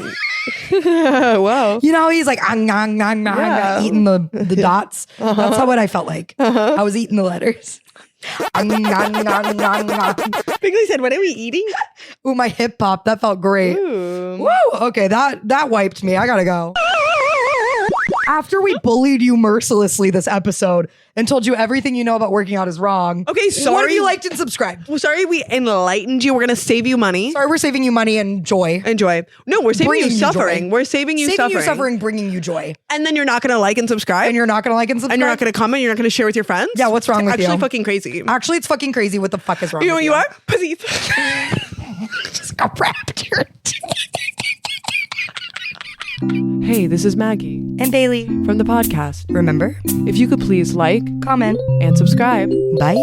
Wow. He's like Yeah. eating the dots. That's what I felt like. I was eating the letters. Bingley said, what are we eating? Ooh, my hip hop. That felt great. Ooh. Woo! Okay, that wiped me. I gotta go. After we bullied you mercilessly this episode and told you everything you know about working out is wrong. Okay, What sorry. if you liked and subscribed? Well, sorry we enlightened you. We're going to save you money. Sorry, we're saving you money and joy. Enjoy. No, we're saving Bringing you you suffering. joy. We're saving you suffering. bringing you joy. And then you're not going to like and subscribe. And you're not gonna like and subscribe. And you're not going to comment. You're not going to share with your friends. Yeah, what's wrong with you? Actually fucking crazy. Actually, it's fucking crazy. What the fuck is wrong You know with what you are? Pussy. Just got wrapped here. Hey, this is Maggie And Bailey. from the podcast. Remember, If you could please like comment. and subscribe. Bye.